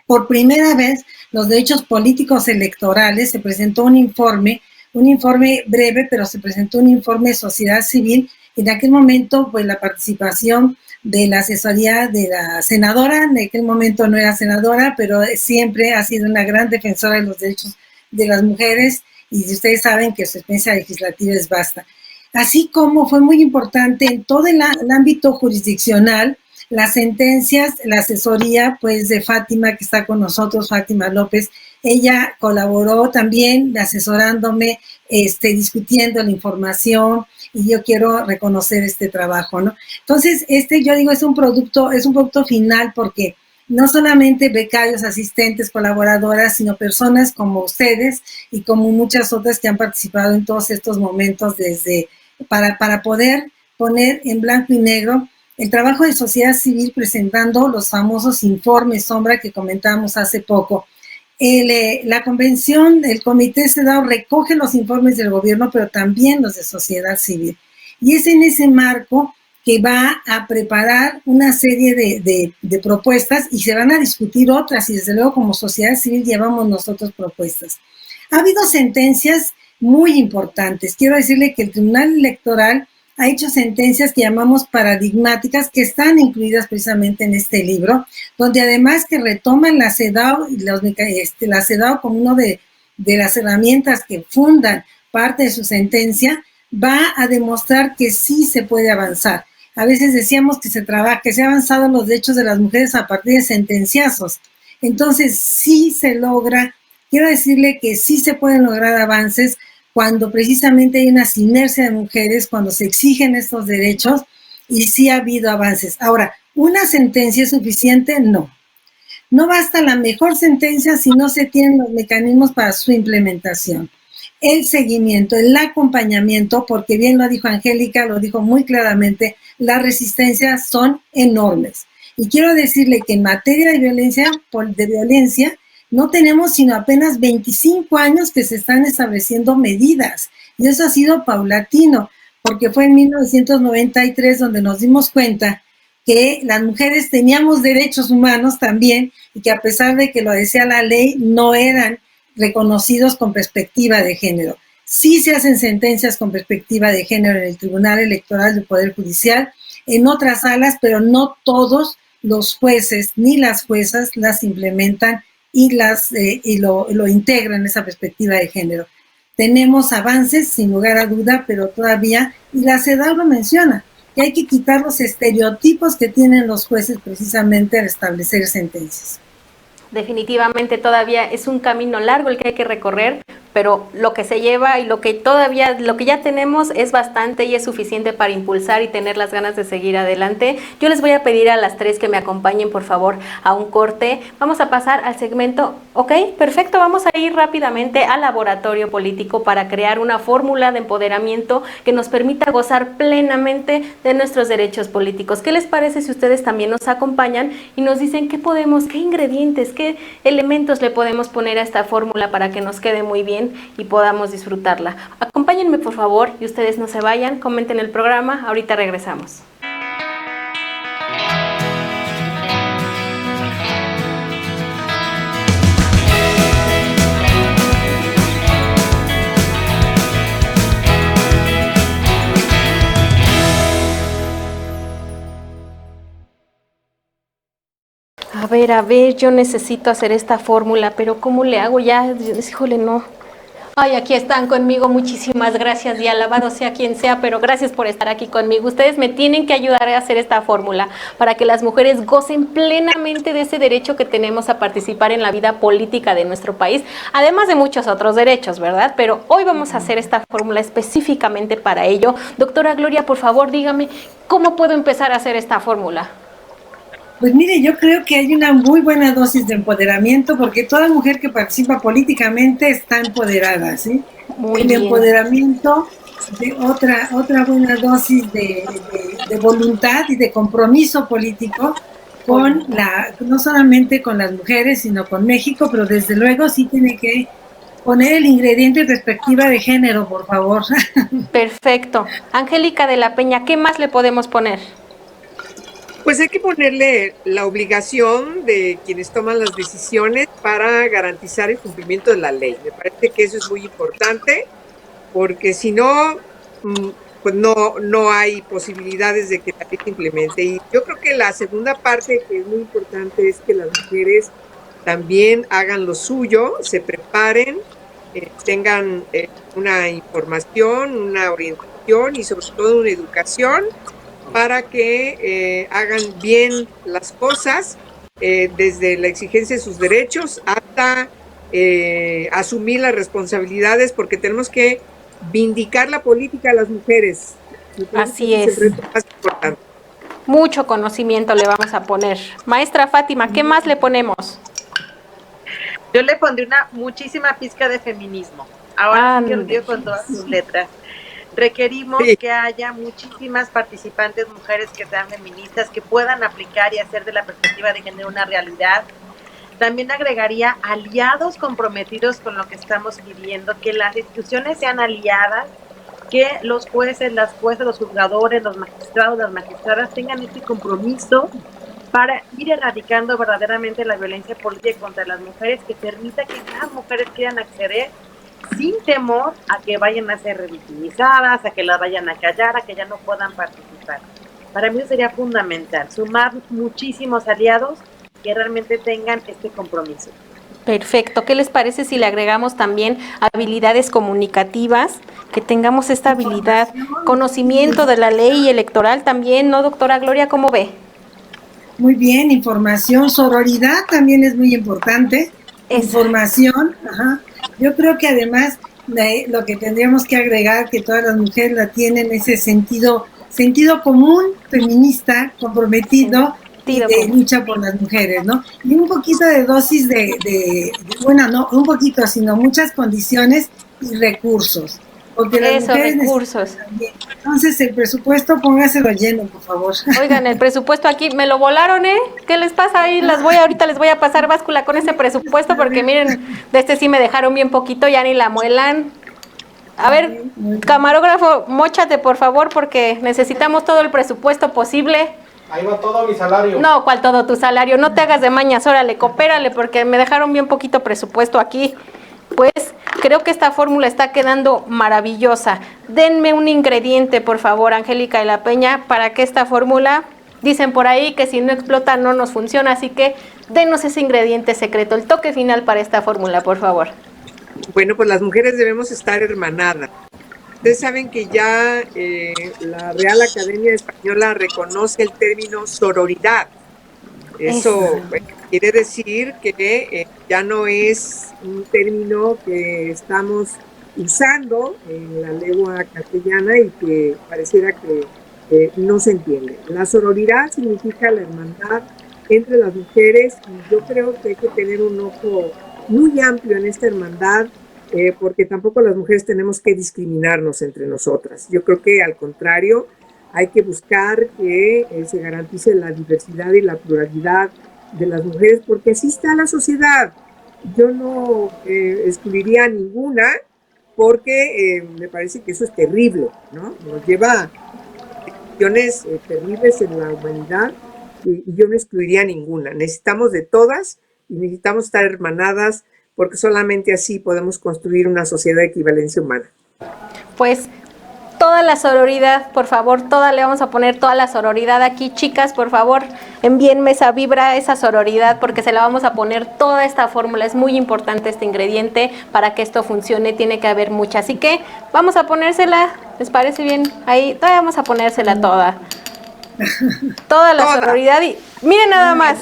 Por primera vez, los derechos políticos electorales, se presentó un informe breve, pero se presentó un informe de sociedad civil. En aquel momento, pues la participación de la asesoría de la senadora, en aquel momento no era senadora, pero siempre ha sido una gran defensora de los derechos de las mujeres y ustedes saben que su experiencia legislativa es vasta. Así como fue muy importante en todo el ámbito jurisdiccional, las sentencias, la asesoría pues de Fátima, que está con nosotros, Fátima López, ella colaboró también asesorándome, discutiendo la información, y yo quiero reconocer este trabajo, ¿no? Entonces, yo digo, es un producto final porque no solamente becarios, asistentes, colaboradoras, sino personas como ustedes y como muchas otras que han participado en todos estos momentos para poder poner en blanco y negro el trabajo de sociedad civil presentando los famosos informes Sombra que comentábamos hace poco. La convención, el comité CEDAW recoge los informes del gobierno, pero también los de sociedad civil. Y es en ese marco que va a preparar una serie de propuestas y se van a discutir otras, y desde luego como sociedad civil llevamos nosotros propuestas. Ha habido sentencias muy importantes. Quiero decirle que el Tribunal Electoral ha hecho sentencias que llamamos paradigmáticas, que están incluidas precisamente en este libro, donde además que retoman la CEDAW, la CEDAW como una de las herramientas que fundan parte de su sentencia, va a demostrar que sí se puede avanzar. A veces decíamos que se ha avanzado en los derechos de las mujeres a partir de sentenciazos. Entonces, sí se logra, quiero decirle que sí se pueden lograr avances cuando precisamente hay una sinergia de mujeres, cuando se exigen estos derechos, y sí ha habido avances. Ahora, ¿una sentencia es suficiente? No. No basta la mejor sentencia si no se tienen los mecanismos para su implementación. El seguimiento, el acompañamiento, porque bien lo dijo Angélica, lo dijo muy claramente, las resistencias son enormes. Y quiero decirle que en materia de violencia no tenemos sino apenas 25 años que se están estableciendo medidas, y eso ha sido paulatino. porque fue en 1993 donde nos dimos cuenta que las mujeres teníamos derechos humanos también y que a pesar de que lo decía la ley, no eran reconocidos con perspectiva de género. Sí se hacen sentencias con perspectiva de género en el Tribunal Electoral del Poder Judicial, en otras salas, pero no todos los jueces ni las juezas las implementan y lo integran esa perspectiva de género. Tenemos avances, sin lugar a duda, pero todavía, y la CEDAW lo menciona, que hay que quitar los estereotipos que tienen los jueces precisamente al establecer sentencias. Definitivamente todavía es un camino largo el que hay que recorrer, pero lo que se lleva y lo que ya tenemos es bastante y es suficiente para impulsar y tener las ganas de seguir adelante. Yo les voy a pedir a las tres que me acompañen, por favor, a un corte. Vamos a pasar al segmento, ok, perfecto, vamos a ir rápidamente al laboratorio político para crear una fórmula de empoderamiento que nos permita gozar plenamente de nuestros derechos políticos. ¿Qué les parece si ustedes también nos acompañan y nos dicen qué ingredientes, qué elementos le podemos poner a esta fórmula para que nos quede muy bien y podamos disfrutarla? Acompáñenme, por favor, y ustedes no se vayan, comenten el programa, ahorita regresamos. A ver, yo necesito hacer esta fórmula, pero ¿cómo le hago ya? Híjole, no. Ay, aquí están conmigo, muchísimas gracias y alabado sea quien sea, pero gracias por estar aquí conmigo. Ustedes me tienen que ayudar a hacer esta fórmula para que las mujeres gocen plenamente de ese derecho que tenemos a participar en la vida política de nuestro país, además de muchos otros derechos, ¿verdad? Pero hoy vamos a hacer esta fórmula específicamente para ello. Doctora Gloria, por favor, dígame, ¿cómo puedo empezar a hacer esta fórmula? Pues mire, yo creo que hay una muy buena dosis de empoderamiento porque toda mujer que participa políticamente está empoderada, ¿sí? Muy el bien. Empoderamiento de otra buena dosis de voluntad y de compromiso político con no solamente con las mujeres, sino con México, pero desde luego sí tiene que poner el ingrediente de perspectiva de género, por favor. Perfecto. Angélica de la Peña, ¿qué más le podemos poner? Pues hay que ponerle la obligación de quienes toman las decisiones para garantizar el cumplimiento de la ley. Me parece que eso es muy importante, porque si no, pues no hay posibilidades de que la ley se implemente. Y yo creo que la segunda parte que es muy importante es que las mujeres también hagan lo suyo, se preparen, tengan una información, una orientación y sobre todo una educación para que hagan bien las cosas, desde la exigencia de sus derechos hasta asumir las responsabilidades, porque tenemos que vindicar la política a las mujeres. Así es. El reto más importante. Mucho conocimiento le vamos a poner. Maestra Fátima, ¿qué más le ponemos? Yo le pondré muchísima pizca de feminismo. Ahora sí que lo digo con todas sus letras. Requerimos que haya muchísimas participantes mujeres que sean feministas, que puedan aplicar y hacer de la perspectiva de género una realidad. También agregaría aliados comprometidos con lo que estamos viviendo, que las instituciones sean aliadas, que los jueces, las jueces, los juzgadores, los magistrados, las magistradas tengan este compromiso para ir erradicando verdaderamente la violencia política contra las mujeres, que permita que más mujeres quieran acceder sin temor a que vayan a ser revictimizadas, a que las vayan a callar, a que ya no puedan participar. Para mí sería fundamental sumar muchísimos aliados que realmente tengan este compromiso. Perfecto. ¿Qué les parece si le agregamos también habilidades comunicativas? Que tengamos esta habilidad, conocimiento de la ley electoral también, ¿no, doctora Gloria? ¿Cómo ve? Muy bien, información, sororidad también es muy importante. Información, ajá. Yo creo que además lo que tendríamos que agregar, que todas las mujeres la tienen, ese sentido común, feminista, comprometido, y de lucha por las mujeres, ¿no? Y un poquito de dosis bueno, no un poquito, sino muchas condiciones y recursos. Porque las mujeres recursos. Entonces, el presupuesto, póngaselo lleno, por favor. Oigan, el presupuesto aquí, me lo volaron, ¿eh? ¿Qué les pasa ahí? Ahorita les voy a pasar báscula con ese presupuesto, porque miren, de este sí me dejaron bien poquito, ya ni la muelan. A ver, camarógrafo, móchate por favor porque necesitamos todo el presupuesto posible. Ahí va todo mi salario. No, ¿cuál todo tu salario? No te hagas de mañas, órale, coopérale porque me dejaron bien poquito presupuesto aquí. Pues creo que esta fórmula está quedando maravillosa. Denme un ingrediente, por favor, Angélica de la Peña, para que esta fórmula, dicen por ahí que si no explota no nos funciona, así que denos ese ingrediente secreto, el toque final para esta fórmula, por favor. Bueno, pues las mujeres debemos estar hermanadas. Ustedes saben que ya la Real Academia Española reconoce el término sororidad. Eso quiere decir que ya no es un término que estamos usando en la lengua castellana y que pareciera que no se entiende. La sororidad significa la hermandad entre las mujeres y yo creo que hay que tener un ojo muy amplio en esta hermandad porque tampoco las mujeres tenemos que discriminarnos entre nosotras. Yo creo que al contrario, hay que buscar que se garantice la diversidad y la pluralidad de las mujeres, porque así está la sociedad. Yo no excluiría a ninguna, porque me parece que eso es terrible, ¿no? Nos lleva a cuestiones terribles en la humanidad y yo no excluiría a ninguna. Necesitamos de todas y necesitamos estar hermanadas, porque solamente así podemos construir una sociedad de equivalencia humana. Pues toda la sororidad, por favor, le vamos a poner toda la sororidad aquí, chicas, por favor, envíenme esa vibra, esa sororidad, porque se la vamos a poner toda esta fórmula, es muy importante este ingrediente para que esto funcione, tiene que haber mucha, así que vamos a ponérsela, ¿les parece bien? Ahí, todavía vamos a ponérsela toda la sororidad y miren nada más.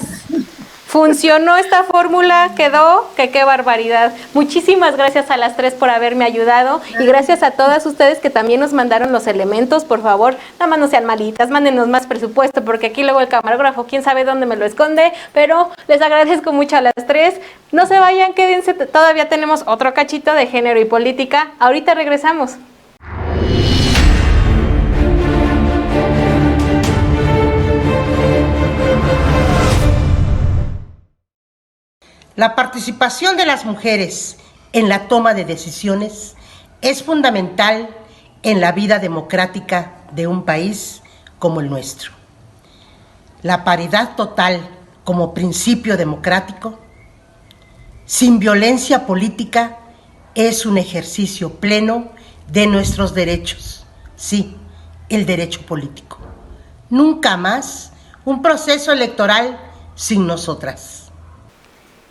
Funcionó esta fórmula, quedó, que qué barbaridad. Muchísimas gracias a las tres por haberme ayudado y gracias a todas ustedes que también nos mandaron los elementos, por favor, nada más no sean malitas, mándenos más presupuesto porque aquí luego el camarógrafo, quién sabe dónde me lo esconde, pero les agradezco mucho a las tres. No se vayan, quédense, todavía tenemos otro cachito de género y política. Ahorita regresamos. La participación de las mujeres en la toma de decisiones es fundamental en la vida democrática de un país como el nuestro. La paridad total como principio democrático, sin violencia política, es un ejercicio pleno de nuestros derechos, sí, el derecho político. Nunca más un proceso electoral sin nosotras.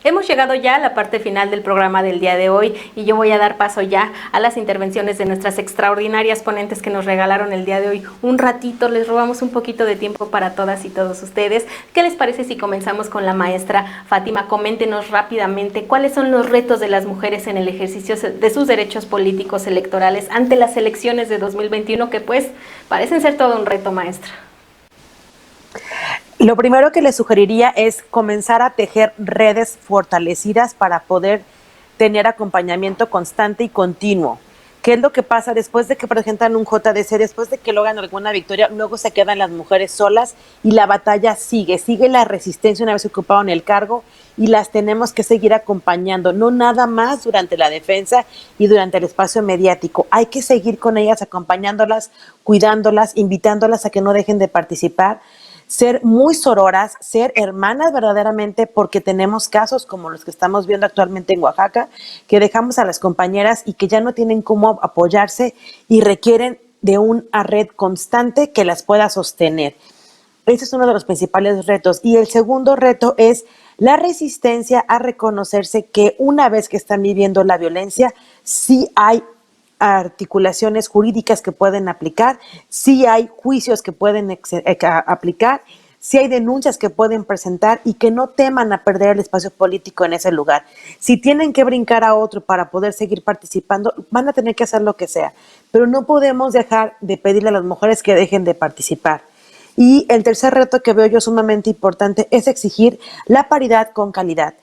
Hemos llegado ya a la parte final del programa del día de hoy y yo voy a dar paso ya a las intervenciones de nuestras extraordinarias ponentes que nos regalaron el día de hoy. Un ratito, les robamos un poquito de tiempo para todas y todos ustedes. ¿Qué les parece si comenzamos con la maestra Fátima? Coméntenos rápidamente cuáles son los retos de las mujeres en el ejercicio de sus derechos políticos electorales ante las elecciones de 2021 que pues parecen ser todo un reto, maestra. Lo primero que les sugeriría es comenzar a tejer redes fortalecidas para poder tener acompañamiento constante y continuo. ¿Qué es lo que pasa después de que presentan un JDC, después de que logran alguna victoria? Luego se quedan las mujeres solas y la batalla sigue la resistencia una vez ocuparon el cargo y las tenemos que seguir acompañando, no nada más durante la defensa y durante el espacio mediático. Hay que seguir con ellas, acompañándolas, cuidándolas, invitándolas a que no dejen de participar, ser muy sororas, ser hermanas verdaderamente, porque tenemos casos como los que estamos viendo actualmente en Oaxaca, que dejamos a las compañeras y que ya no tienen cómo apoyarse y requieren de una red constante que las pueda sostener. Ese es uno de los principales retos. Y el segundo reto es la resistencia a reconocerse que una vez que están viviendo la violencia, sí hay articulaciones jurídicas que pueden aplicar, sí hay juicios que pueden aplicar, sí hay denuncias que pueden presentar y que no teman a perder el espacio político en ese lugar. Si tienen que brincar a otro para poder seguir participando, van a tener que hacer lo que sea, pero no podemos dejar de pedirle a las mujeres que dejen de participar. Y el tercer reto que veo yo sumamente importante es exigir la paridad con calidad.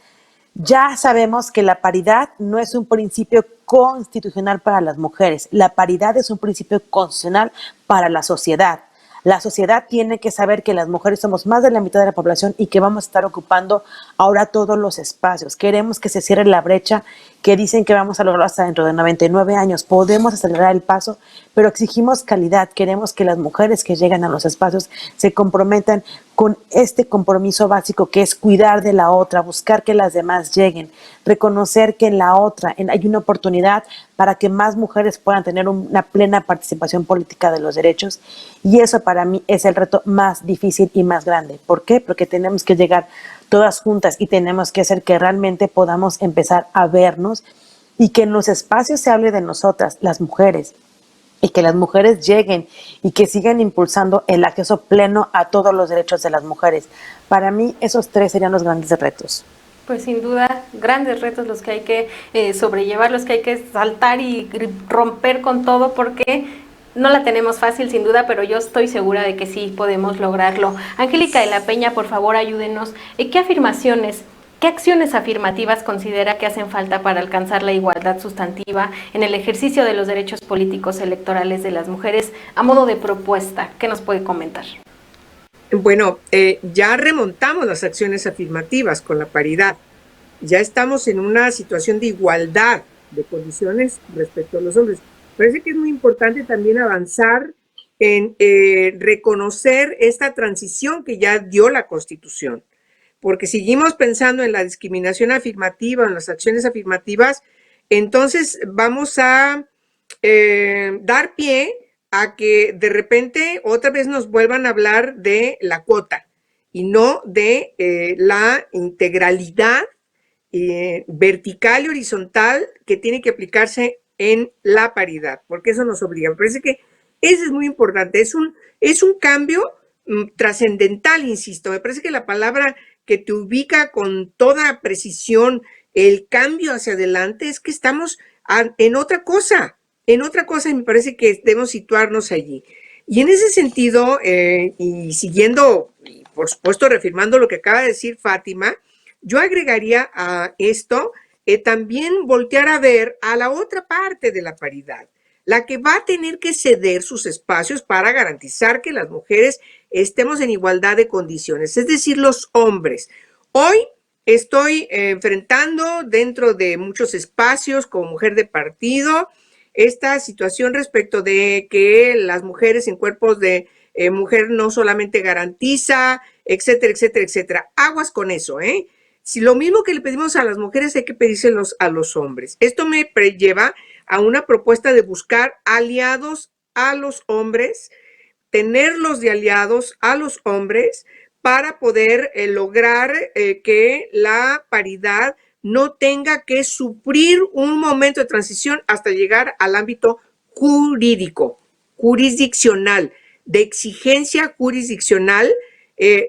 Ya sabemos que la paridad no es un principio constitucional para las mujeres, la paridad es un principio constitucional para la sociedad. La sociedad tiene que saber que las mujeres somos más de la mitad de la población y que vamos a estar ocupando ahora todos los espacios. Queremos que se cierre la brecha que dicen que vamos a lograrlo hasta dentro de 99 años. Podemos acelerar el paso, pero exigimos calidad. Queremos que las mujeres que llegan a los espacios se comprometan con este compromiso básico que es cuidar de la otra, buscar que las demás lleguen, reconocer que en la otra hay una oportunidad para que más mujeres puedan tener una plena participación política de los derechos, y eso para mí es el reto más difícil y más grande. ¿Por qué? Porque tenemos que llegar todas juntas y tenemos que hacer que realmente podamos empezar a vernos y que en los espacios se hable de nosotras, las mujeres, y que las mujeres lleguen y que sigan impulsando el acceso pleno a todos los derechos de las mujeres. Para mí esos 3 serían los grandes retos. Pues sin duda, grandes retos los que hay que sobrellevar, los que hay que saltar y romper con todo, porque no la tenemos fácil sin duda, pero yo estoy segura de que sí podemos lograrlo. Angélica de la Peña, por favor, ayúdenos. ¿Qué afirmaciones, qué acciones afirmativas considera que hacen falta para alcanzar la igualdad sustantiva en el ejercicio de los derechos políticos electorales de las mujeres a modo de propuesta? ¿Qué nos puede comentar? Bueno, ya remontamos las acciones afirmativas con la paridad. Ya estamos en una situación de igualdad de condiciones respecto a los hombres. Parece que es muy importante también avanzar en reconocer esta transición que ya dio la Constitución, porque seguimos pensando en la discriminación afirmativa, en las acciones afirmativas, entonces vamos a dar pie a que de repente otra vez nos vuelvan a hablar de la cuota y no de la integralidad vertical y horizontal que tiene que aplicarse en la paridad, porque eso nos obliga. Me parece que eso es muy importante, es un cambio trascendental, insisto. Me parece que la palabra que te ubica con toda precisión el cambio hacia adelante es que estamos en otra cosa, y me parece que debemos situarnos allí. Y en ese sentido, y siguiendo, y por supuesto reafirmando lo que acaba de decir Fátima, yo agregaría a esto también voltear a ver a la otra parte de la paridad, la que va a tener que ceder sus espacios para garantizar que las mujeres estemos en igualdad de condiciones, es decir, los hombres. Hoy estoy enfrentando dentro de muchos espacios como mujer de partido esta situación respecto de que las mujeres en cuerpos de mujer no solamente garantiza, etcétera, etcétera, etcétera. Aguas con eso, ¿eh? Si lo mismo que le pedimos a las mujeres hay que pedírselos a los hombres. Esto me lleva a una propuesta de buscar aliados a los hombres, tenerlos de aliados a los hombres para poder lograr que la paridad no tenga que sufrir un momento de transición hasta llegar al ámbito jurídico, jurisdiccional, de exigencia jurisdiccional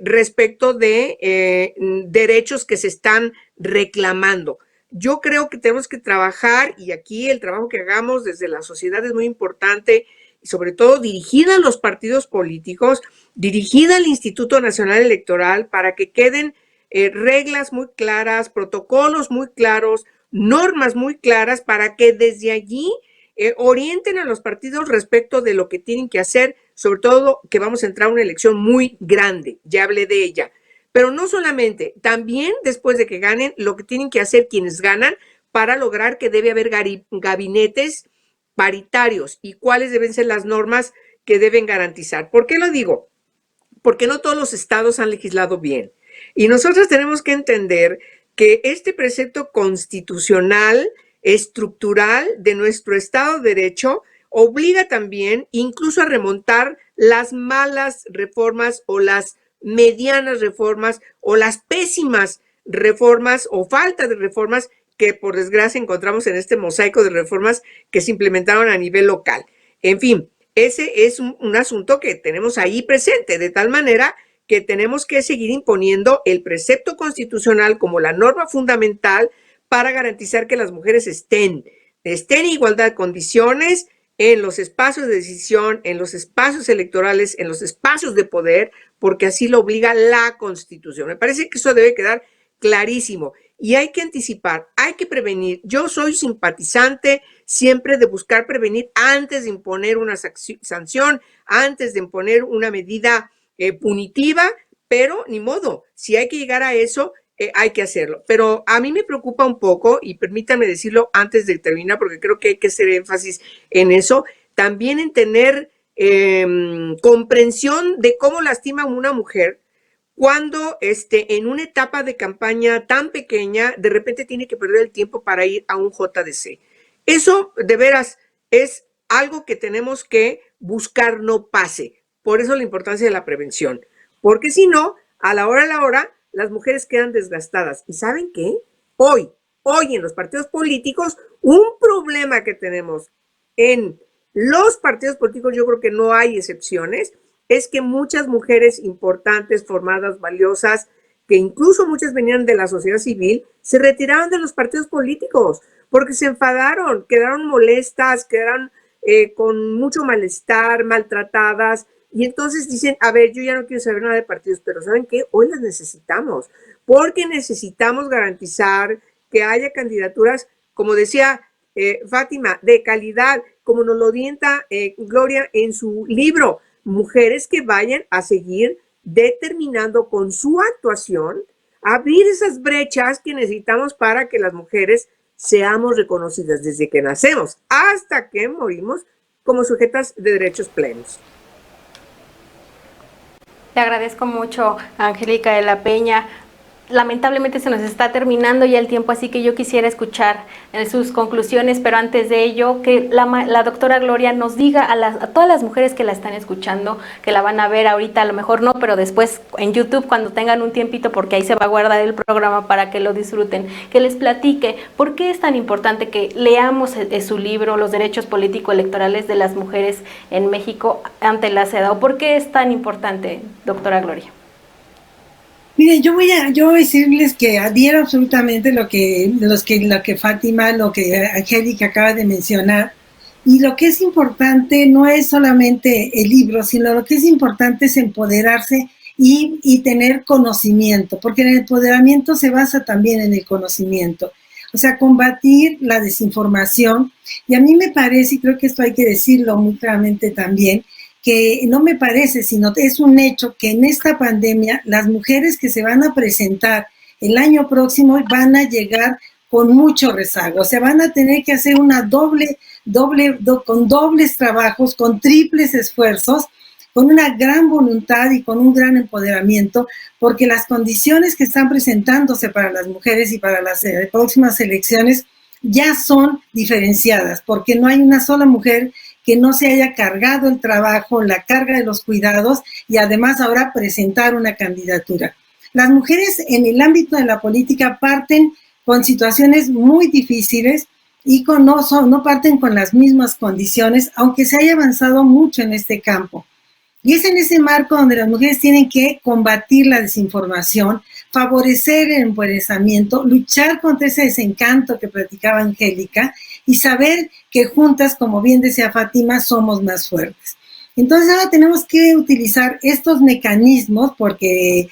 respecto de derechos que se están reclamando. Yo creo que tenemos que trabajar, y aquí el trabajo que hagamos desde la sociedad es muy importante, y sobre todo dirigida a los partidos políticos, dirigida al Instituto Nacional Electoral, para que queden reglas muy claras, protocolos muy claros, normas muy claras, para que desde allí orienten a los partidos respecto de lo que tienen que hacer, sobre todo que vamos a entrar a una elección muy grande, ya hablé de ella. Pero no solamente, también después de que ganen, lo que tienen que hacer quienes ganan para lograr que debe haber gabinetes paritarios y cuáles deben ser las normas que deben garantizar. ¿Por qué lo digo? Porque no todos los estados han legislado bien. Y nosotros tenemos que entender que este precepto constitucional, estructural de nuestro Estado de Derecho obliga también incluso a remontar las malas reformas o las medianas reformas o las pésimas reformas o falta de reformas que por desgracia encontramos en este mosaico de reformas que se implementaron a nivel local. En fin, ese es un asunto que tenemos ahí presente, de tal manera que tenemos que seguir imponiendo el precepto constitucional como la norma fundamental para garantizar que las mujeres estén en igualdad de condiciones en los espacios de decisión, en los espacios electorales, en los espacios de poder, porque así lo obliga la Constitución. Me parece que eso debe quedar clarísimo y hay que anticipar, hay que prevenir. Yo soy simpatizante siempre de buscar prevenir antes de imponer una sanción, antes de imponer una medida punitiva, pero ni modo, si hay que llegar a eso, hay que hacerlo. Pero a mí me preocupa un poco, y permítame decirlo antes de terminar, porque creo que hay que hacer énfasis en eso, también en tener comprensión de cómo lastima una mujer cuando en una etapa de campaña tan pequeña, de repente tiene que perder el tiempo para ir a un JDC. Eso, de veras, es algo que tenemos que buscar no pase. Por eso la importancia de la prevención. Porque si no, a la hora, las mujeres quedan desgastadas. ¿Y saben qué? Hoy en los partidos políticos, un problema que tenemos en los partidos políticos, yo creo que no hay excepciones, es que muchas mujeres importantes, formadas, valiosas, que incluso muchas venían de la sociedad civil, se retiraron de los partidos políticos porque se enfadaron, quedaron molestas, quedaron con mucho malestar, maltratadas, y entonces dicen, a ver, yo ya no quiero saber nada de partidos, pero ¿saben qué? Hoy las necesitamos, porque necesitamos garantizar que haya candidaturas, como decía Fátima, de calidad, como nos lo orienta Gloria en su libro, mujeres que vayan a seguir determinando con su actuación, abrir esas brechas que necesitamos para que las mujeres seamos reconocidas desde que nacemos hasta que morimos como sujetas de derechos plenos. Te agradezco mucho, Angélica de la Peña. Lamentablemente se nos está terminando ya el tiempo, así que yo quisiera escuchar sus conclusiones, pero antes de ello, que la doctora Gloria nos diga a todas las mujeres que la están escuchando, que la van a ver ahorita, a lo mejor no, pero después en YouTube, cuando tengan un tiempito, porque ahí se va a guardar el programa para que lo disfruten, que les platique por qué es tan importante que leamos su libro, Los derechos político-electorales de las mujeres en México ante la CEDAW. ¿Por qué es tan importante, doctora Gloria? Mire, yo voy a decirles que adhiero absolutamente lo que Fátima, lo que Angélica acaba de mencionar, y lo que es importante no es solamente el libro, sino lo que es importante es empoderarse y tener conocimiento, porque el empoderamiento se basa también en el conocimiento, o sea, combatir la desinformación. Y a mí me parece, y creo que esto hay que decirlo muy claramente también, que no me parece, sino es un hecho que en esta pandemia las mujeres que se van a presentar el año próximo van a llegar con mucho rezago, o sea, van a tener que hacer una con dobles trabajos, con triples esfuerzos, con una gran voluntad y con un gran empoderamiento, porque las condiciones que están presentándose para las mujeres y para las próximas elecciones ya son diferenciadas, porque no hay una sola mujer que no se haya cargado el trabajo, la carga de los cuidados y además ahora presentar una candidatura. Las mujeres en el ámbito de la política parten con situaciones muy difíciles y no parten con las mismas condiciones, aunque se haya avanzado mucho en este campo. Y es en ese marco donde las mujeres tienen que combatir la desinformación, favorecer el empoderamiento, luchar contra ese desencanto que platicaba Angélica y saber que juntas, como bien decía Fátima, somos más fuertes. Entonces ahora tenemos que utilizar estos mecanismos, porque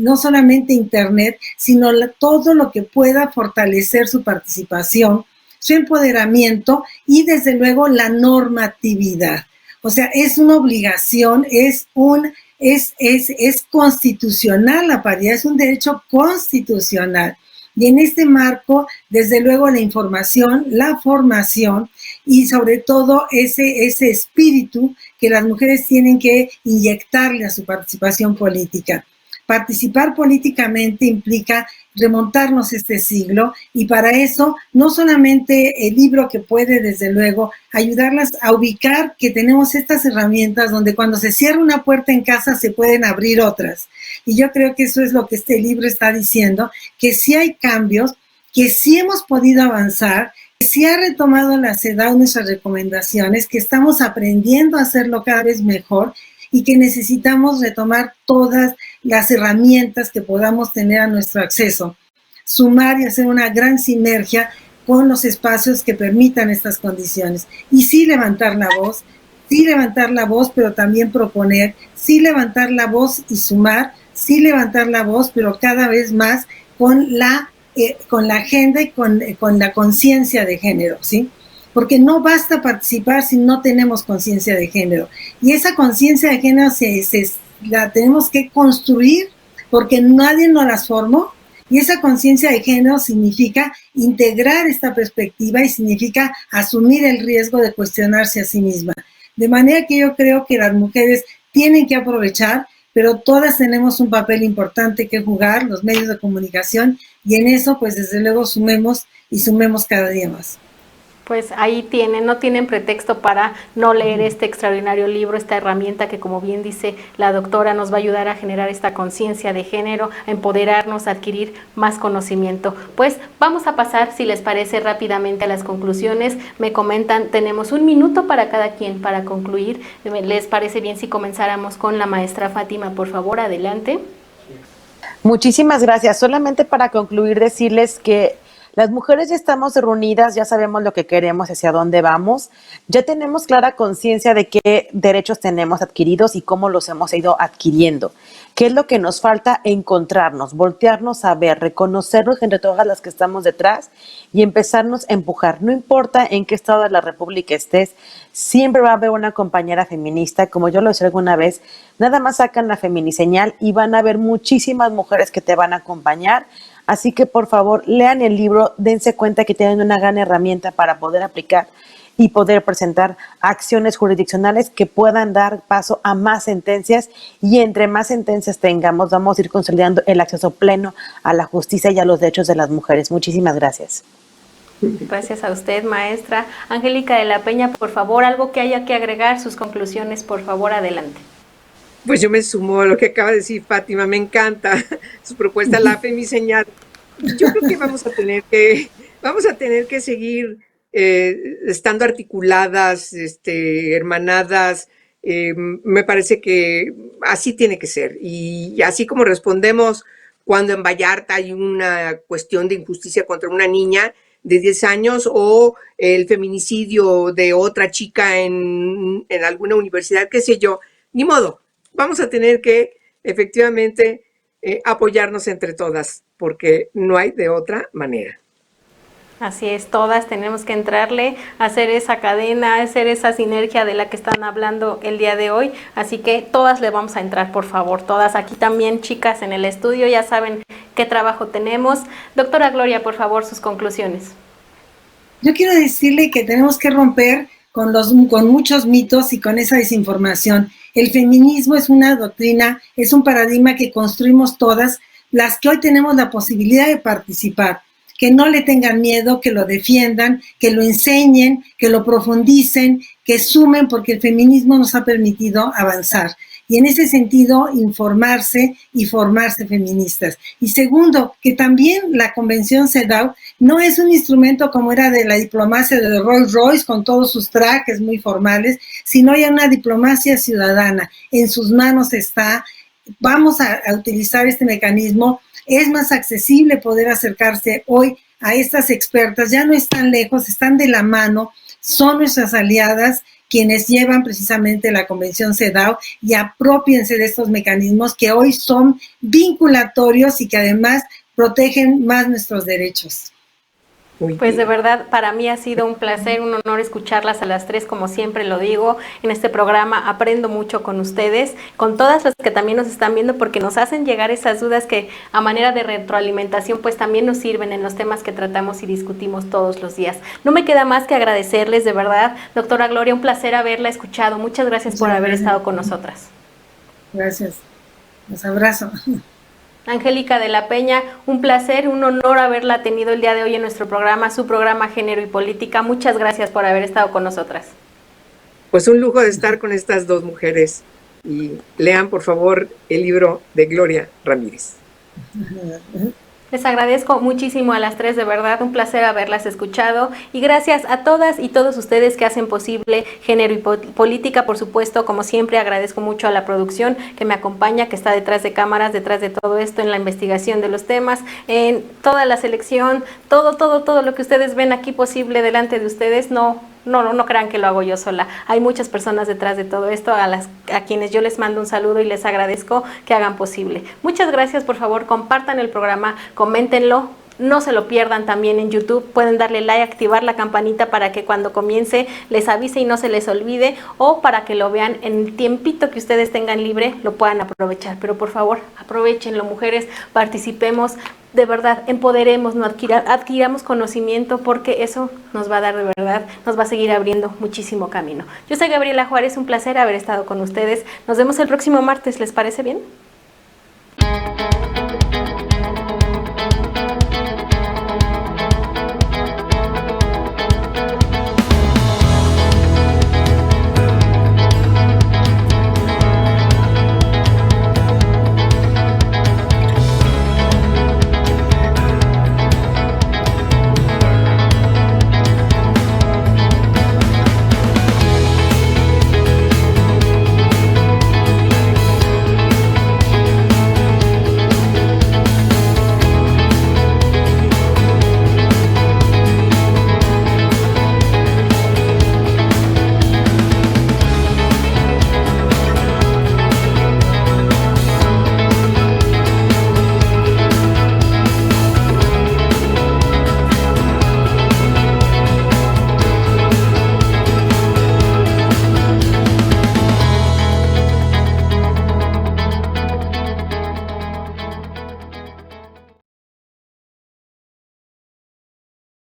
no solamente Internet, sino todo lo que pueda fortalecer su participación, su empoderamiento y desde luego la normatividad. O sea, es una obligación, es constitucional la paridad, es un derecho constitucional. Y en este marco, desde luego, la información, la formación y sobre todo ese espíritu que las mujeres tienen que inyectarle a su participación política. Participar políticamente implica remontarnos este siglo, y para eso no solamente el libro, que puede desde luego ayudarlas a ubicar que tenemos estas herramientas donde cuando se cierra una puerta en casa se pueden abrir otras, y yo creo que eso es lo que este libro está diciendo, que sí hay cambios, que sí hemos podido avanzar, que sí ha retomado la CEDAW nuestras recomendaciones, que estamos aprendiendo a hacerlo cada vez mejor y que necesitamos retomar todas las herramientas que podamos tener a nuestro acceso, sumar y hacer una gran sinergia con los espacios que permitan estas condiciones. Y sí levantar la voz, pero también proponer, sí levantar la voz y sumar, sí levantar la voz, pero cada vez más con la agenda y con la conciencia de género, ¿sí? Porque no basta participar si no tenemos conciencia de género. Y esa conciencia de género la tenemos que construir, porque nadie nos las formó. Y esa conciencia de género significa integrar esta perspectiva y significa asumir el riesgo de cuestionarse a sí misma. De manera que yo creo que las mujeres tienen que aprovechar, pero todas tenemos un papel importante que jugar, los medios de comunicación, y en eso, pues desde luego sumemos y sumemos cada día más. Pues ahí tienen, no tienen pretexto para no leer este extraordinario libro, esta herramienta que, como bien dice la doctora, nos va a ayudar a generar esta conciencia de género, a empoderarnos, a adquirir más conocimiento. Pues vamos a pasar, si les parece, rápidamente a las conclusiones. Me comentan, tenemos 1 minuto para cada quien para concluir. ¿Les parece bien si comenzáramos con la maestra Fátima? Por favor, adelante. Muchísimas gracias. Solamente para concluir, decirles que las mujeres ya estamos reunidas, ya sabemos lo que queremos, hacia dónde vamos, ya tenemos clara conciencia de qué derechos tenemos adquiridos y cómo los hemos ido adquiriendo. ¿Qué es lo que nos falta? Encontrarnos, voltearnos a ver, reconocernos entre todas las que estamos detrás y empezarnos a empujar. No importa en qué estado de la República estés, siempre va a haber una compañera feminista. Como yo lo decía alguna vez, nada más sacan la feminiseñal y van a haber muchísimas mujeres que te van a acompañar. Así que, por favor, lean el libro, dense cuenta que tienen una gran herramienta para poder aplicar y poder presentar acciones jurisdiccionales que puedan dar paso a más sentencias, y entre más sentencias tengamos, vamos a ir consolidando el acceso pleno a la justicia y a los derechos de las mujeres. Muchísimas gracias. Gracias a usted, maestra. Angélica de la Peña, por favor, algo que haya que agregar, sus conclusiones, por favor, adelante. Pues yo me sumo a lo que acaba de decir Fátima, me encanta su propuesta, la femiseñal. Yo creo que vamos a tener que seguir estando articuladas, hermanadas. Me parece que así tiene que ser. Y así como respondemos cuando en Vallarta hay una cuestión de injusticia contra una niña de 10 años o el feminicidio de otra chica en alguna universidad, qué sé yo, ni modo. Vamos a tener que efectivamente apoyarnos entre todas, porque no hay de otra manera. Así es, todas tenemos que entrarle, hacer esa cadena, hacer esa sinergia de la que están hablando el día de hoy. Así que todas le vamos a entrar, por favor, todas. Aquí también, chicas, en el estudio, ya saben qué trabajo tenemos. Doctora Gloria, por favor, sus conclusiones. Yo quiero decirle que tenemos que romper con muchos mitos y con esa desinformación. El feminismo es una doctrina, es un paradigma que construimos todas las que hoy tenemos la posibilidad de participar. Que no le tengan miedo, que lo defiendan, que lo enseñen, que lo profundicen, que sumen, porque el feminismo nos ha permitido avanzar. Y en ese sentido, informarse y formarse feministas. Y segundo, que también la Convención CEDAW no es un instrumento como era de la diplomacia de Rolls Royce con todos sus trajes muy formales, sino ya una diplomacia ciudadana. En sus manos está. Vamos a utilizar este mecanismo. Es más accesible poder acercarse hoy a estas expertas. Ya no están lejos, están de la mano, son nuestras aliadas quienes llevan precisamente la Convención CEDAW, y apropiense de estos mecanismos que hoy son vinculatorios y que además protegen más nuestros derechos. Pues de verdad, para mí ha sido un placer, un honor escucharlas a las tres, como siempre lo digo, en este programa aprendo mucho con ustedes, con todas las que también nos están viendo, porque nos hacen llegar esas dudas que a manera de retroalimentación pues también nos sirven en los temas que tratamos y discutimos todos los días. No me queda más que agradecerles, de verdad, doctora Gloria, un placer haberla escuchado, muchas gracias por haber estado con nosotras. Gracias, los abrazo. Angélica de la Peña, un placer, un honor haberla tenido el día de hoy en nuestro programa, su programa Género y Política. Muchas gracias por haber estado con nosotras. Pues un lujo de estar con estas dos mujeres. Y lean, por favor, el libro de Gloria Ramírez. Les agradezco muchísimo a las tres, de verdad, un placer haberlas escuchado, y gracias a todas y todos ustedes que hacen posible Género y Política. Por supuesto, como siempre, agradezco mucho a la producción que me acompaña, que está detrás de cámaras, detrás de todo esto, en la investigación de los temas, en toda la selección, todo lo que ustedes ven aquí posible delante de ustedes. No crean que lo hago yo sola. Hay muchas personas detrás de todo esto, a quienes yo les mando un saludo y les agradezco que hagan posible. Muchas gracias, por favor, compartan el programa, coméntenlo, No se lo pierdan también en YouTube, pueden darle like, activar la campanita para que cuando comience les avise y no se les olvide, o para que lo vean en el tiempito que ustedes tengan libre, lo puedan aprovechar. Pero por favor, aprovechenlo, mujeres, participemos, de verdad, empoderemos, no adquiramos conocimiento, porque eso nos va a dar de verdad, nos va a seguir abriendo muchísimo camino. Yo soy Gabriela Juárez, un placer haber estado con ustedes. Nos vemos el próximo martes, ¿les parece bien?